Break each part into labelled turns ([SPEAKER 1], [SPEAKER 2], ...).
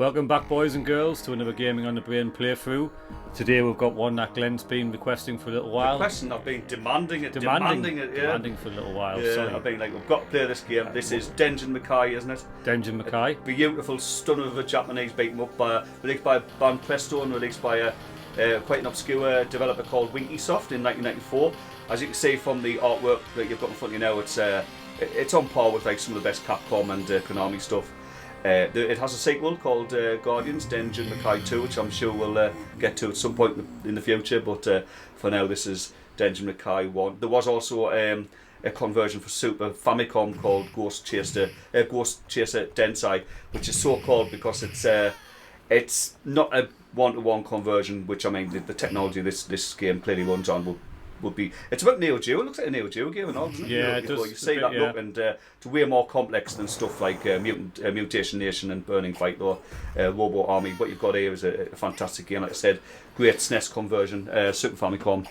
[SPEAKER 1] Welcome back, boys and girls, to another Gaming on the Brain playthrough. Today we've got one that Glenn's been requesting for a little while.
[SPEAKER 2] I've been demanding it,
[SPEAKER 1] Demanding for a little while.
[SPEAKER 2] Yeah,
[SPEAKER 1] Sorry.
[SPEAKER 2] I've been like, we've got to play this game. This is Denjin Makai, isn't it?
[SPEAKER 1] Denjin Makai.
[SPEAKER 2] A beautiful, stunner of a Japanese beat 'em up, released by Banpresto and released by quite an obscure developer called Winkysoft in 1994. As you can see from the artwork that you've got in front of you now, it's on par with like some of the best Capcom and Konami stuff. It has a sequel called Guardians, Denjin Makai 2, which I'm sure we'll get to at some point in the future, but for now this is Denjin Makai 1. There was also a conversion for Super Famicom called Ghost Chaser Densai, which is so called because it's not a one-to-one conversion, which I mean the technology this game clearly runs on would be. It's about Neo Geo. It looks like a Neo Geo game and all, doesn't it?
[SPEAKER 1] Yeah, it does.
[SPEAKER 2] You see that look, and it's way more complex than stuff like Mutation Nation and Burning Fight or Robo Army. What you've got here is a fantastic game, like I said, great SNES conversion, Super Famicom,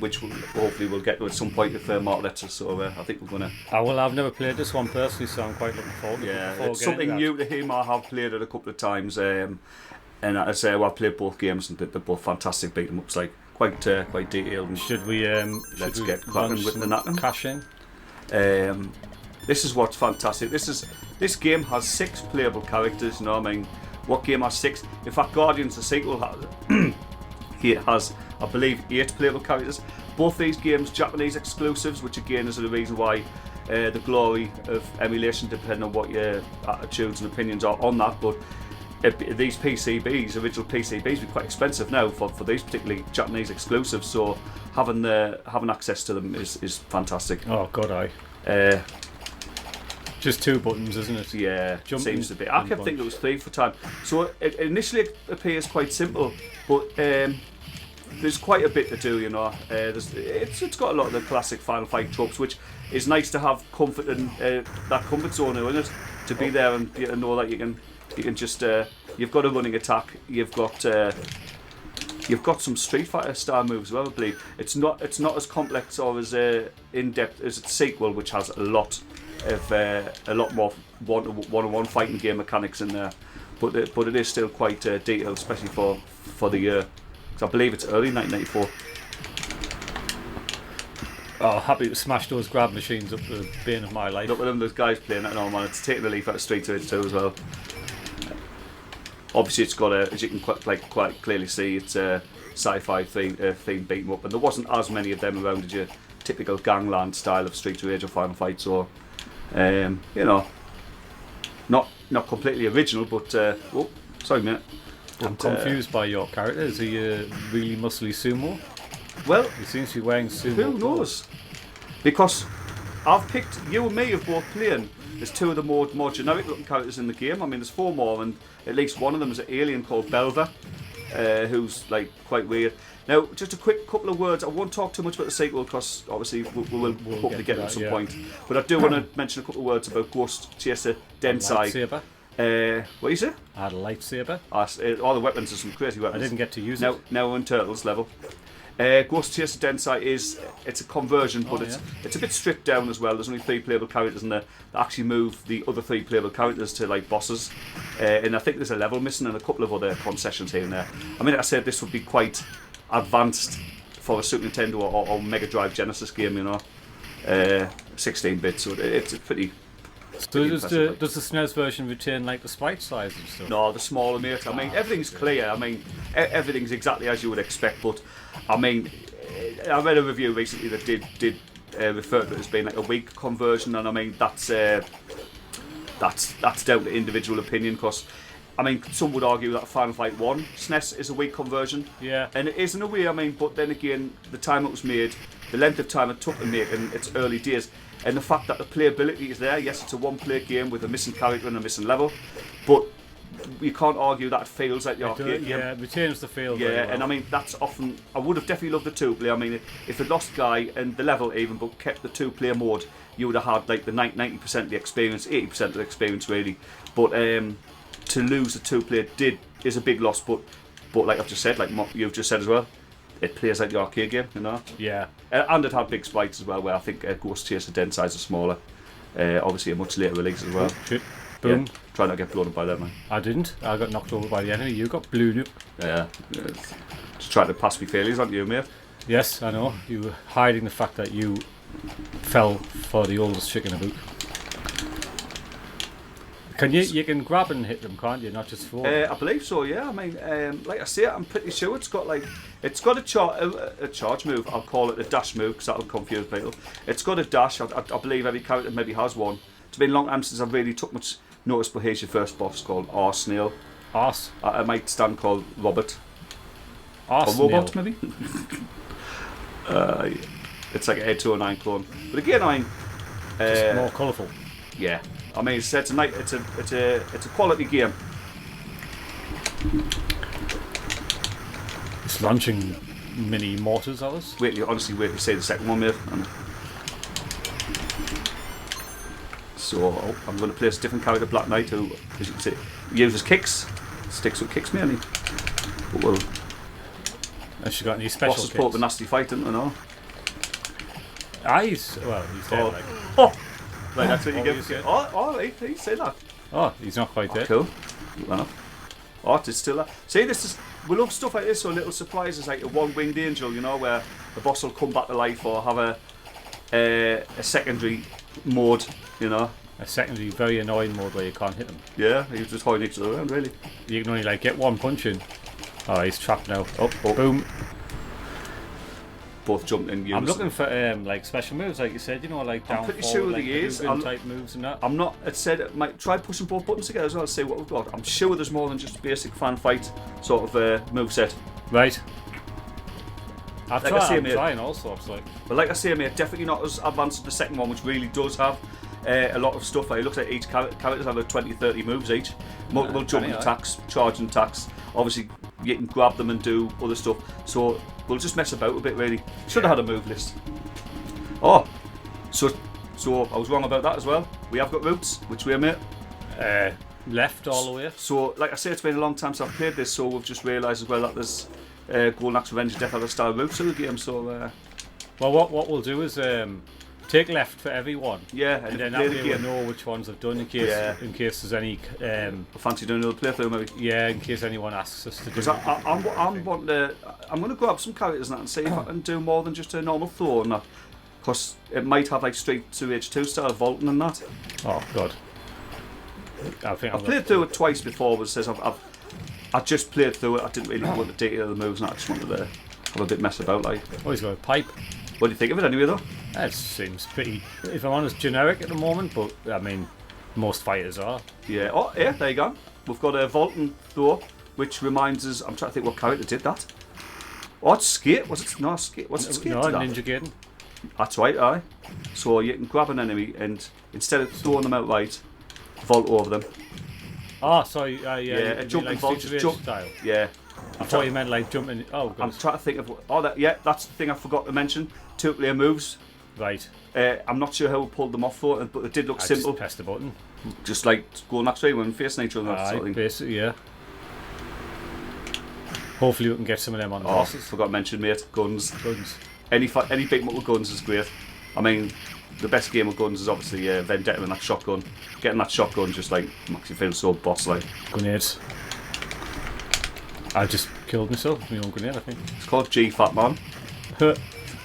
[SPEAKER 2] which hopefully we'll get to at some point if Mark lets us. So I think we're gonna.
[SPEAKER 1] I've never played this one personally, so I'm quite looking forward to it.
[SPEAKER 2] Yeah, it's something new to him. I have played it a couple of times, and I say I've played both games and they're both fantastic beat 'em ups. Like. Quite detailed. And
[SPEAKER 1] should we
[SPEAKER 2] get cracking with the knacking?
[SPEAKER 1] Cash in.
[SPEAKER 2] This is what's fantastic. This game has 6 playable characters. You know what I mean? What game has 6? In fact, Guardians, the sequel, has I believe 8 playable characters. Both these games Japanese exclusives, which again is the reason why the glory of emulation, depending on what your attitudes and opinions are on that, but. These PCBs, original PCBs, be quite expensive now for these particularly Japanese exclusives. So having access to them is fantastic.
[SPEAKER 1] Oh God, just 2 buttons, isn't it?
[SPEAKER 2] Yeah, seems to be. I kept thinking it was 3 for time. So it initially appears quite simple, but there's quite a bit to do. You know, it's got a lot of the classic Final Fight tropes, which is nice to have comfort in that comfort zone in it, to be there and know that you can just you've got a running attack. You've got some Street Fighter style moves as well. I believe it's not as complex or as in depth as its sequel, which has a lot more one-on-one fighting game mechanics in there. But it is still quite detailed, especially for the year. Because I believe it's early 1994.
[SPEAKER 1] Oh, happy to smash those grab machines up the bane of my life.
[SPEAKER 2] Look at them, those guys playing that, man. It's taking the leaf out of Street Fighter 2 as well. Obviously, it's got as you can quite clearly see, it's a sci-fi theme beat 'em up, and there wasn't as many of them around as your typical gangland style of Street Rage or Final Fight. So, not completely original, but sorry, mate. But,
[SPEAKER 1] I'm confused by your character. Is he a really muscly sumo?
[SPEAKER 2] Well,
[SPEAKER 1] he seems to be wearing sumo.
[SPEAKER 2] Who knows? Because I've picked you and me have both playing. There's 2 of the more generic looking characters in the game. I mean, there's 4 more, and at least one of them is an alien called Belva, who's like quite weird. Now, just a quick couple of words. I won't talk too much about the sequel because obviously we'll hopefully get to it at some point. But I do want to mention a couple of words about Ghost Chaser Densai.
[SPEAKER 1] Lightsaber.
[SPEAKER 2] What do you say?
[SPEAKER 1] I had a lightsaber.
[SPEAKER 2] All the weapons are some crazy weapons.
[SPEAKER 1] I didn't get to use it.
[SPEAKER 2] Now we're in Turtles level. Ghost Chaser Densai it's a conversion, but it's a bit stripped down as well. There's only 3 playable characters in there that actually move the other 3 playable characters to like bosses, and I think there's a level missing and a couple of other concessions here and there. I mean, like I said, this would be quite advanced for a Super Nintendo or Mega Drive Genesis game, you know, 16-bit. So it's pretty.
[SPEAKER 1] So does the SNES version retain like the sprite size and stuff?
[SPEAKER 2] No, the smaller, mate. I mean, everything's clear. I mean, everything's exactly as you would expect. But I mean, I read a review recently that did refer to it as being like a weak conversion, and I mean that's down to individual opinion. Because I mean, some would argue that Final Fight 1 SNES is a weak conversion.
[SPEAKER 1] Yeah.
[SPEAKER 2] And it is in a way. I mean, but then again, the time it was made, the length of time it took to make, in its early days. And the fact that the playability is there, yes, it's a one-player game with a missing character and a missing level, but you can't argue that it feels like the arcade game.
[SPEAKER 1] Yeah, it retains the feel.
[SPEAKER 2] Yeah,
[SPEAKER 1] very well.
[SPEAKER 2] and I mean, that's often. I would have definitely loved the 2-player. I mean, if it lost Guy and the level even, but kept the 2-player mode, you would have had like the 90% of the experience, 80% of the experience really. But to lose the 2-player is a big loss. But like I've just said, like you've just said as well, it plays like the arcade game, you know.
[SPEAKER 1] Yeah.
[SPEAKER 2] And it had big sprites as well, where I think Ghost Chaser Densai is smaller. Obviously a much later release as well.
[SPEAKER 1] Boom.
[SPEAKER 2] Yeah. Try not to get blown up by them, man.
[SPEAKER 1] I didn't. I got knocked over by the enemy. You got blown up.
[SPEAKER 2] Yeah. Just trying to pass me failures on you, mate.
[SPEAKER 1] Yes, I know. You were hiding the fact that you fell for the oldest chicken about. Can you can grab and hit them, can't you? Not just throw.
[SPEAKER 2] I believe so. Yeah. I mean, like I say, I'm pretty sure it's got a charge move. I'll call it a dash move because that'll confuse people. It's got a dash. I believe every character maybe has one. It's been a long time since I've really took much notice. But here's your first boss called Arsenal.
[SPEAKER 1] Arse.
[SPEAKER 2] I might stand called Robert.
[SPEAKER 1] Arsenal.
[SPEAKER 2] Or Robot maybe. It's like a 209 clone. But again,
[SPEAKER 1] Just more colourful.
[SPEAKER 2] yeah. I mean, it's a quality game.
[SPEAKER 1] It's launching mini mortars at us.
[SPEAKER 2] Honestly, wait to see the second one, mate. So I'm going to place a different character, Black Knight, who, as you can see, uses kicks, sticks with kicks mainly. But well,
[SPEAKER 1] Has she got any special
[SPEAKER 2] boss is
[SPEAKER 1] kits?
[SPEAKER 2] put up a nasty fight, didn't I know?
[SPEAKER 1] He's dead, like.
[SPEAKER 2] Oh, right, that's what you
[SPEAKER 1] Oh,
[SPEAKER 2] get.
[SPEAKER 1] he's dead.
[SPEAKER 2] Oh, right, you say that.
[SPEAKER 1] Oh, he's not quite dead.
[SPEAKER 2] Cool. Well, it's still there. See, we love stuff like this, so little surprises like a one-winged angel, you know, where the boss will come back to life or have a secondary mode, you know.
[SPEAKER 1] A secondary, very annoying mode where you can't hit him.
[SPEAKER 2] Yeah, he was just holding each other around, really.
[SPEAKER 1] You can only like get one punch in. Oh, he's trapped now. Oh, boom.
[SPEAKER 2] Both jumped in unison.
[SPEAKER 1] I'm looking for like special moves, like you said. You know, like down
[SPEAKER 2] I'm pretty
[SPEAKER 1] forward,
[SPEAKER 2] sure
[SPEAKER 1] like
[SPEAKER 2] there is.
[SPEAKER 1] type moves and that.
[SPEAKER 2] I'm not. It said it might try pushing both buttons together as well to see what we've got. I'm sure there's more than just a basic fan fight sort of move set.
[SPEAKER 1] Right. I'm
[SPEAKER 2] mate,
[SPEAKER 1] trying all sorts, like.
[SPEAKER 2] But like I say, mate, definitely not as advanced as the second one, which really does have a lot of stuff. It looks like each characters have 20-30 moves each. Multiple jumping attacks, charging attacks. Obviously, you can grab them and do other stuff. So we'll just mess about a bit, really. Should have had a move list. Oh, so I was wrong about that as well. We have got routes. Which way, mate?
[SPEAKER 1] Left all the way.
[SPEAKER 2] So, like I say, it's been a long time since I've played this, so we've just realised as well that there's Golden Axe Revenge of Death Adder style routes to the game. So,
[SPEAKER 1] well, what we'll do is take left for everyone.
[SPEAKER 2] Yeah,
[SPEAKER 1] and then
[SPEAKER 2] play
[SPEAKER 1] that
[SPEAKER 2] the
[SPEAKER 1] way we'll
[SPEAKER 2] game.
[SPEAKER 1] know which ones I've done in case there's any.
[SPEAKER 2] I fancy doing another playthrough, maybe.
[SPEAKER 1] Yeah, in case anyone asks us to do.
[SPEAKER 2] Because I'm going to grab some characters and that and see if I can do more than just a normal throw and that. Because it might have like straight to H2 style vaulting and that.
[SPEAKER 1] Oh God. I think
[SPEAKER 2] I've played through it twice before, but it says I just played through it. I didn't really know what the detail of the moves and that. I just wanted to have a bit mess about, like.
[SPEAKER 1] Oh, he's got a pipe.
[SPEAKER 2] What do you think of it anyway, though?
[SPEAKER 1] That seems pretty, if I'm honest, generic at the moment, but I mean, most fighters are.
[SPEAKER 2] Yeah. Oh, yeah. There you go. We've got a vaulting throw, which reminds us. I'm trying to think what character did that. Oh, it's skate. Was it? No, skate. Was it skate?
[SPEAKER 1] No,
[SPEAKER 2] did that?
[SPEAKER 1] Ninja Gaiden.
[SPEAKER 2] That's right, aye. So you can grab an enemy and instead of throwing them outright, vault over them.
[SPEAKER 1] Oh, sorry. Yeah.
[SPEAKER 2] A jumping
[SPEAKER 1] like
[SPEAKER 2] vault,
[SPEAKER 1] Streets
[SPEAKER 2] just
[SPEAKER 1] of
[SPEAKER 2] jump.
[SPEAKER 1] Rage style.
[SPEAKER 2] Yeah.
[SPEAKER 1] I thought you meant like jumping. Oh,
[SPEAKER 2] I'm
[SPEAKER 1] God.
[SPEAKER 2] trying to think of. Oh, that's the thing I forgot to mention. Two player moves.
[SPEAKER 1] Right.
[SPEAKER 2] I'm not sure how we pulled them off though, but it did look simple.
[SPEAKER 1] Just press the button.
[SPEAKER 2] Just like Golden Axe Revenge when facing each other and that sort of thing.
[SPEAKER 1] Basically, yeah. Hopefully we can get some of them on the
[SPEAKER 2] Oh,
[SPEAKER 1] bosses.
[SPEAKER 2] forgot to mention, mate. Guns.
[SPEAKER 1] Guns.
[SPEAKER 2] Any big with guns is great. I mean, the best game of guns is obviously Vendetta and that shotgun. Getting that shotgun just like makes you feel so boss-like.
[SPEAKER 1] Grenades. I just killed myself with my own grenade, I think.
[SPEAKER 2] It's called G Fat Man.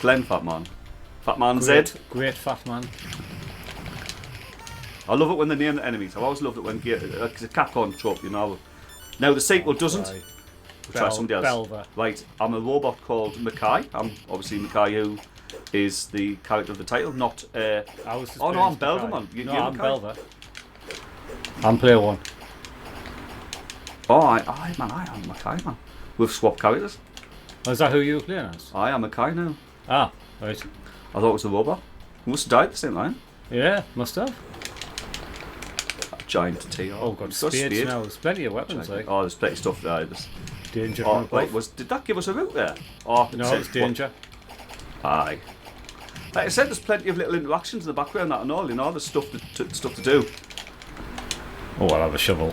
[SPEAKER 2] Glenn Fat Man. Fat Man
[SPEAKER 1] Great,
[SPEAKER 2] Z.
[SPEAKER 1] great fat man.
[SPEAKER 2] I love it when they name the enemies. I've always loved it when it's a Capcom trope, you know. Now the sequel doesn't.
[SPEAKER 1] Right.
[SPEAKER 2] We'll try somebody else.
[SPEAKER 1] Belva.
[SPEAKER 2] Right, I'm a robot called Makai. I'm obviously Makai, who is the character of the title, not.
[SPEAKER 1] I was
[SPEAKER 2] Oh no, I'm Belva, man.
[SPEAKER 1] No, I'm
[SPEAKER 2] Makai?
[SPEAKER 1] Belva. I'm player one.
[SPEAKER 2] Oh, I am Makai, man. We've swapped characters.
[SPEAKER 1] Oh, is that who you were playing as?
[SPEAKER 2] I am Makai now.
[SPEAKER 1] Ah, right.
[SPEAKER 2] I thought it was a robot. We must have died at the same time.
[SPEAKER 1] Yeah, must have.
[SPEAKER 2] Giant T.
[SPEAKER 1] Oh, God,
[SPEAKER 2] It's got
[SPEAKER 1] spades now. There's plenty of weapons, like.
[SPEAKER 2] Oh, there's plenty of stuff there.
[SPEAKER 1] Danger.
[SPEAKER 2] Oh, wait, did that give us a route there? Oh,
[SPEAKER 1] No, it's danger.
[SPEAKER 2] Aye. Like I said, there's plenty of little interactions in the background that and all, you know, there's stuff to do.
[SPEAKER 1] Oh, I'll have a shovel.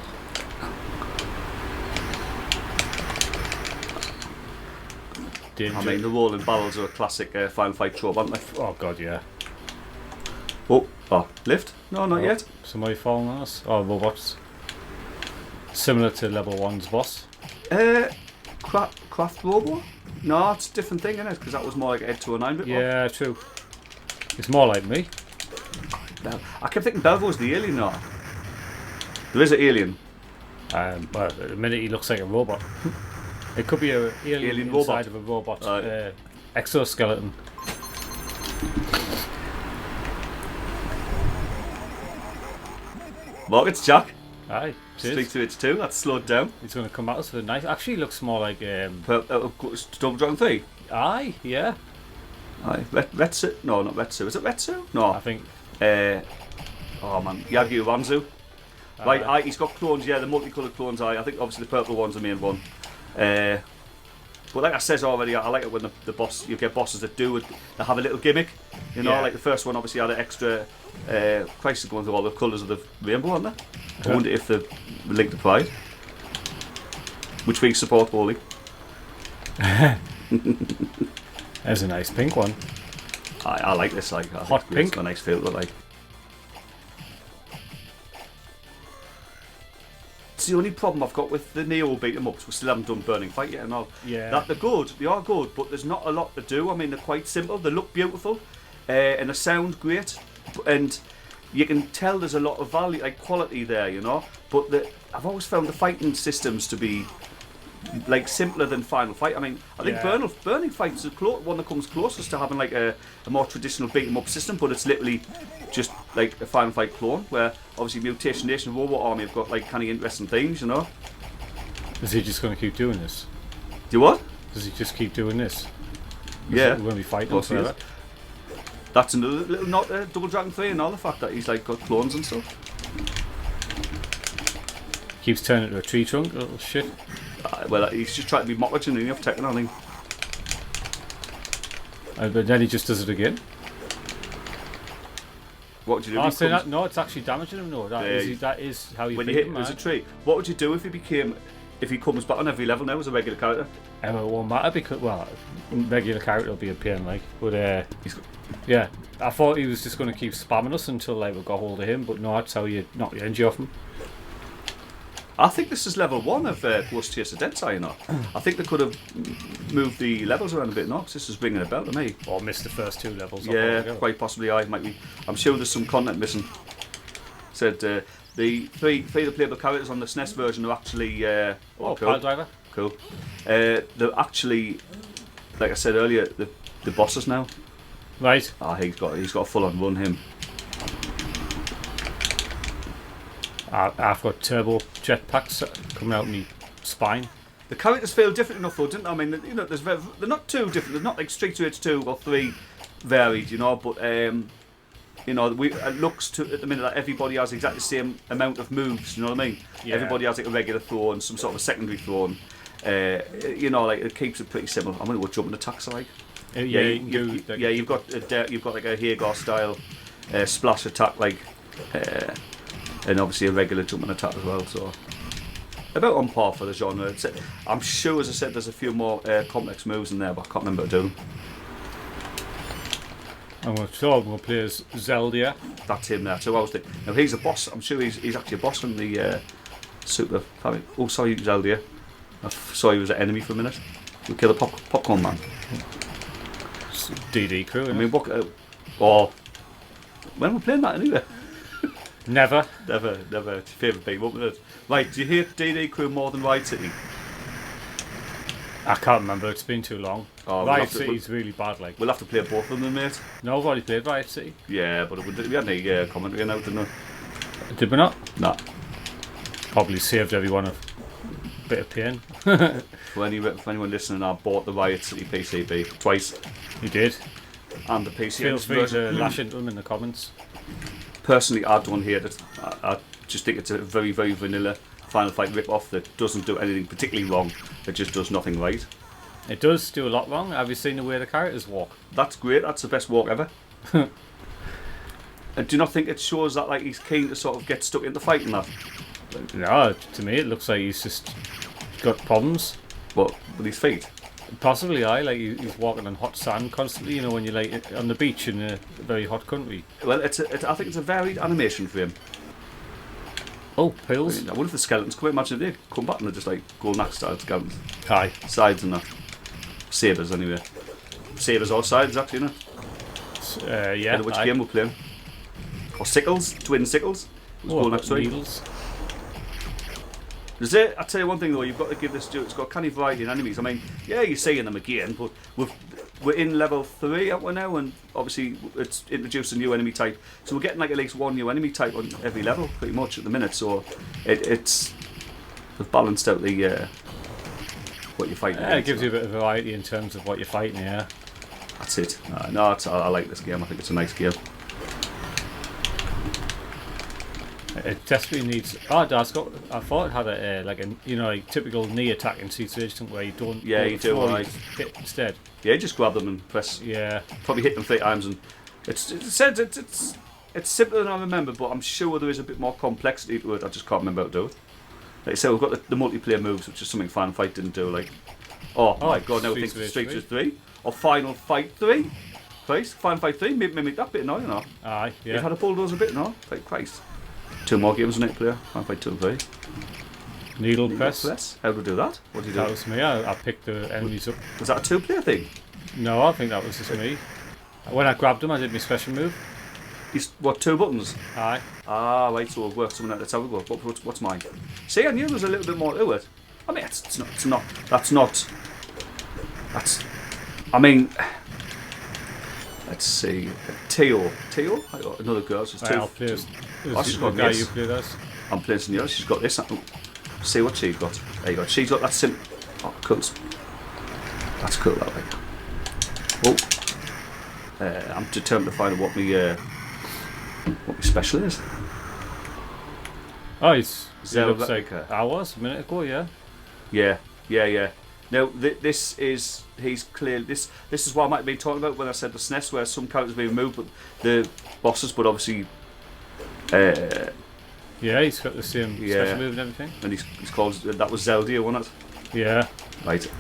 [SPEAKER 1] Danger.
[SPEAKER 2] I mean, the rolling barrels are a classic Final Fight trope, aren't they?
[SPEAKER 1] Oh, God, yeah.
[SPEAKER 2] Oh, lift? No, not yet.
[SPEAKER 1] Somebody falling on us? Oh, robots. Similar to level 1's boss.
[SPEAKER 2] Craft robot? No, it's a different thing, isn't it? Because that was more like Ed 209 bit.
[SPEAKER 1] Yeah, true. It's more like me.
[SPEAKER 2] I kept thinking Belvo was the alien now. There is an alien.
[SPEAKER 1] Well, at the minute he looks like a robot. It could be an alien inside
[SPEAKER 2] robot.
[SPEAKER 1] of a robot exoskeleton.
[SPEAKER 2] Markets, Jack.
[SPEAKER 1] Aye,
[SPEAKER 2] Street to its 2, that's slowed down.
[SPEAKER 1] He's going to come at us with a knife. Actually, looks more like.
[SPEAKER 2] Double Dragon 3?
[SPEAKER 1] Aye, yeah.
[SPEAKER 2] Aye. Retsu? No, not Retsu. Is it Retsu? No.
[SPEAKER 1] I think.
[SPEAKER 2] Oh man, Yagi Uranzu. Right, he's got clones, yeah, the multicoloured clones. I think obviously the purple one's the main one. But like I says already, I like it when the boss, you get bosses that have a little gimmick. You know, like the first one obviously had an extra. Christ, going through all the colours of the rainbow, aren't they? I wonder if the link to Pride, which we support wholly.
[SPEAKER 1] There's a nice pink one.
[SPEAKER 2] I like this, like
[SPEAKER 1] hot pink.
[SPEAKER 2] It's a nice feel, like. It's the only problem I've got with the Neo beat 'em ups. We still haven't done Burning Fight yet and all.
[SPEAKER 1] Yeah.
[SPEAKER 2] That they're good. They are good, but there's not a lot to do. I mean, they're quite simple. They look beautiful, and they sound great, and you can tell there's a lot of value, like quality there, you know. But I've always found the fighting systems to be like simpler than Final Fight. I mean, I think Burning Fight's the one that comes closest to having like a more traditional beat 'em up system, but it's literally just like a Final Fight clone, where obviously Mutation Nation and Robot Army have got like kind of interesting things, you know.
[SPEAKER 1] Is he just going to keep doing this?
[SPEAKER 2] Do what?
[SPEAKER 1] Does he just keep doing this?
[SPEAKER 2] Yeah.
[SPEAKER 1] When we fight him forever?
[SPEAKER 2] That's another little not Double Dragon 3 and all the fact that he's like got clones and stuff.
[SPEAKER 1] Keeps turning into a tree trunk, little shit.
[SPEAKER 2] Well, he's just trying to be mockage and enough taking on him.
[SPEAKER 1] But then he just does it again.
[SPEAKER 2] What would you do?
[SPEAKER 1] I say that, no, it's actually damaging him. No, that is how you.
[SPEAKER 2] When you hit him as a tree, what would you do if he comes back on every level now as a regular character?
[SPEAKER 1] It won't matter because regular character will be a pain, like. But yeah, I thought he was just going to keep spamming us until like we got hold of him. But no, that's how you knock the energy off him.
[SPEAKER 2] I think this is level 1 of Ghost Chaser Densai, you know. I think they could have moved the levels around a bit, no? Because this is ringing a bell to me.
[SPEAKER 1] Or missed the first 2 levels.
[SPEAKER 2] Yeah, quite possibly. I'm sure there's some content missing. Said the three the playable characters on the SNES version are actually.
[SPEAKER 1] Cool.
[SPEAKER 2] Pile
[SPEAKER 1] Driver.
[SPEAKER 2] Cool. They're actually, like I said earlier, the bosses now.
[SPEAKER 1] Right.
[SPEAKER 2] He's got a full-on run, him.
[SPEAKER 1] I've got turbo jetpacks coming out my spine.
[SPEAKER 2] The characters feel different enough, though, didn't they? I mean, you know, they're not too different. There's not like Street Fighter 2 or 3 varied, you know. But you know, it looks at the minute that everybody has exactly the same amount of moves. You know what I mean? Yeah. Everybody has like a regular throw and some sort of a secondary throw. You know, like it keeps it pretty simple. I'm gonna go jumping attacks like. You've got like a Hagar style splash attack, like. And obviously a regular jumping attack as well, so about on par for the genre. I'm sure, as I said, there's a few more complex moves in there, but I can't remember to do them.
[SPEAKER 1] I'm going to play as Zelda.
[SPEAKER 2] That's him there. So I was thinking, now he's a boss. I'm sure he's actually a boss from the Super Family. Oh, sorry, Zelda. I saw he was an enemy for a minute. We kill the popcorn man.
[SPEAKER 1] It's DD crew.
[SPEAKER 2] I mean, when are we playing that anyway?
[SPEAKER 1] Never.
[SPEAKER 2] It's your favourite beat, wasn't it? Right, do you hate DD Crew more than Riot City?
[SPEAKER 1] I can't remember, it's been too long. Riot City's really bad, like.
[SPEAKER 2] We'll have to play both of them, mate.
[SPEAKER 1] No, I've already played Riot City.
[SPEAKER 2] Yeah, but we had any commentary now, didn't we?
[SPEAKER 1] Did we not?
[SPEAKER 2] Nah.
[SPEAKER 1] Probably saved everyone a bit of pain.
[SPEAKER 2] For anyone listening, I bought the Riot City PCB twice.
[SPEAKER 1] You did?
[SPEAKER 2] And the PC.
[SPEAKER 1] Feel free to lash into them in the comments.
[SPEAKER 2] Personally, I don't hate it. I just think it's a very, very vanilla Final Fight rip-off that doesn't do anything particularly wrong. It just does nothing right.
[SPEAKER 1] It does do a lot wrong. Have you seen the way the characters walk?
[SPEAKER 2] That's great. That's the best walk ever. And do you not think it shows that like he's keen to sort of get stuck into fighting that?
[SPEAKER 1] No, to me it looks like he's just got problems.
[SPEAKER 2] What, with his feet?
[SPEAKER 1] Possibly, like he's walking on hot sand constantly. You know, when you're like on the beach in a very hot country.
[SPEAKER 2] Well, I think it's a varied animation for him.
[SPEAKER 1] Oh, pills.
[SPEAKER 2] I wonder if the skeletons come. Imagine if they come back and they're just like golden axe style skeletons.
[SPEAKER 1] Aye.
[SPEAKER 2] Sides and that. Sabres anyway. Sabres or sides actually, you know.
[SPEAKER 1] Yeah.
[SPEAKER 2] Which game we're playing? Or sickles, twin sickles. Golden axe
[SPEAKER 1] needles.
[SPEAKER 2] I tell you one thing though, you've got to give this due. It's got canny variety in enemies. I mean, yeah, you're seeing them again, but we're in level 3 aren't we now, and obviously it's introduced a new enemy type. So we're getting like at least one new enemy type on every level, pretty much at the minute. So it's we've balanced out the what you're fighting.
[SPEAKER 1] Yeah, it gives you a bit of variety in terms of what you're fighting. Yeah,
[SPEAKER 2] that's it. I like this game. I think it's a nice game.
[SPEAKER 1] It desperately needs. I thought it had a like typical knee attacking situation where you don't.
[SPEAKER 2] Yeah, you do. Right.
[SPEAKER 1] Hit instead.
[SPEAKER 2] Yeah, just grab them and press.
[SPEAKER 1] Yeah.
[SPEAKER 2] Probably hit them 3 times, and it's simpler than I remember, but I'm sure there is a bit more complexity to it. I just can't remember how to do it. Like I said, we've got the multiplayer moves, which is something Final Fight didn't do. Like, oh my god, now we think Street Fighter 3 or Final Fight 3. Christ, Final Fight 3 mimic that bit now, you know.
[SPEAKER 1] Aye, yeah.
[SPEAKER 2] It had a bulldozer bit, no? Like Christ. 2 more games on it, player. Final Fight 2 and 3.
[SPEAKER 1] Needle press.
[SPEAKER 2] How do we do that? What do you do?
[SPEAKER 1] That was me. I picked the enemies up.
[SPEAKER 2] Was that a 2-player thing?
[SPEAKER 1] No, I think that was just me. When I grabbed them, I did my special move.
[SPEAKER 2] What, 2 buttons?
[SPEAKER 1] Aye.
[SPEAKER 2] Ah, right, so it works something like that. Let's have a go. What's mine? See, I knew there was a little bit more to it. I mean, I mean, let's see. Teal? I got another girl. She's 2.
[SPEAKER 1] I'll play as
[SPEAKER 2] she's got
[SPEAKER 1] guy
[SPEAKER 2] this.
[SPEAKER 1] you played as.
[SPEAKER 2] I'm playing some yours. She's got this. See what she's got. There you go. She's got that sim. Oh, cool. That's cool, that way. Oh. I'm determined to find out what my special is.
[SPEAKER 1] Oh, it's looks like I was a minute ago, yeah.
[SPEAKER 2] Yeah. Now this is this is what I might have been talking about when I said the SNES, where some characters being removed, but the bosses, but obviously.
[SPEAKER 1] Yeah, he's got the same special move and everything.
[SPEAKER 2] And he's called that was Zelda, wasn't it?
[SPEAKER 1] Yeah.
[SPEAKER 2] Right.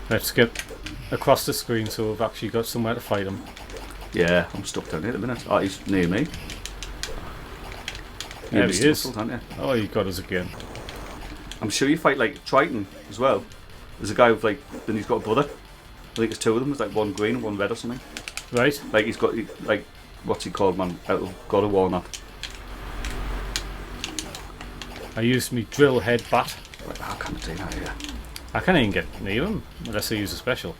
[SPEAKER 1] Let's get across the screen so we've actually got somewhere to fight him.
[SPEAKER 2] Yeah, I'm stuck down here at the minute. Oh, he's near me.
[SPEAKER 1] There he is.
[SPEAKER 2] Muscled, aren't you?
[SPEAKER 1] Oh, he got us again.
[SPEAKER 2] I'm sure you fight like Triton as well. There's a guy with then he's got a brother. I think there's 2 of them. There's like one green and one red or something.
[SPEAKER 1] Right.
[SPEAKER 2] Like he's got what's he called, man? Out of God of War, not.
[SPEAKER 1] I used my drill head bat.
[SPEAKER 2] Right, how can I do that here?
[SPEAKER 1] I can't even get near him unless I use a special.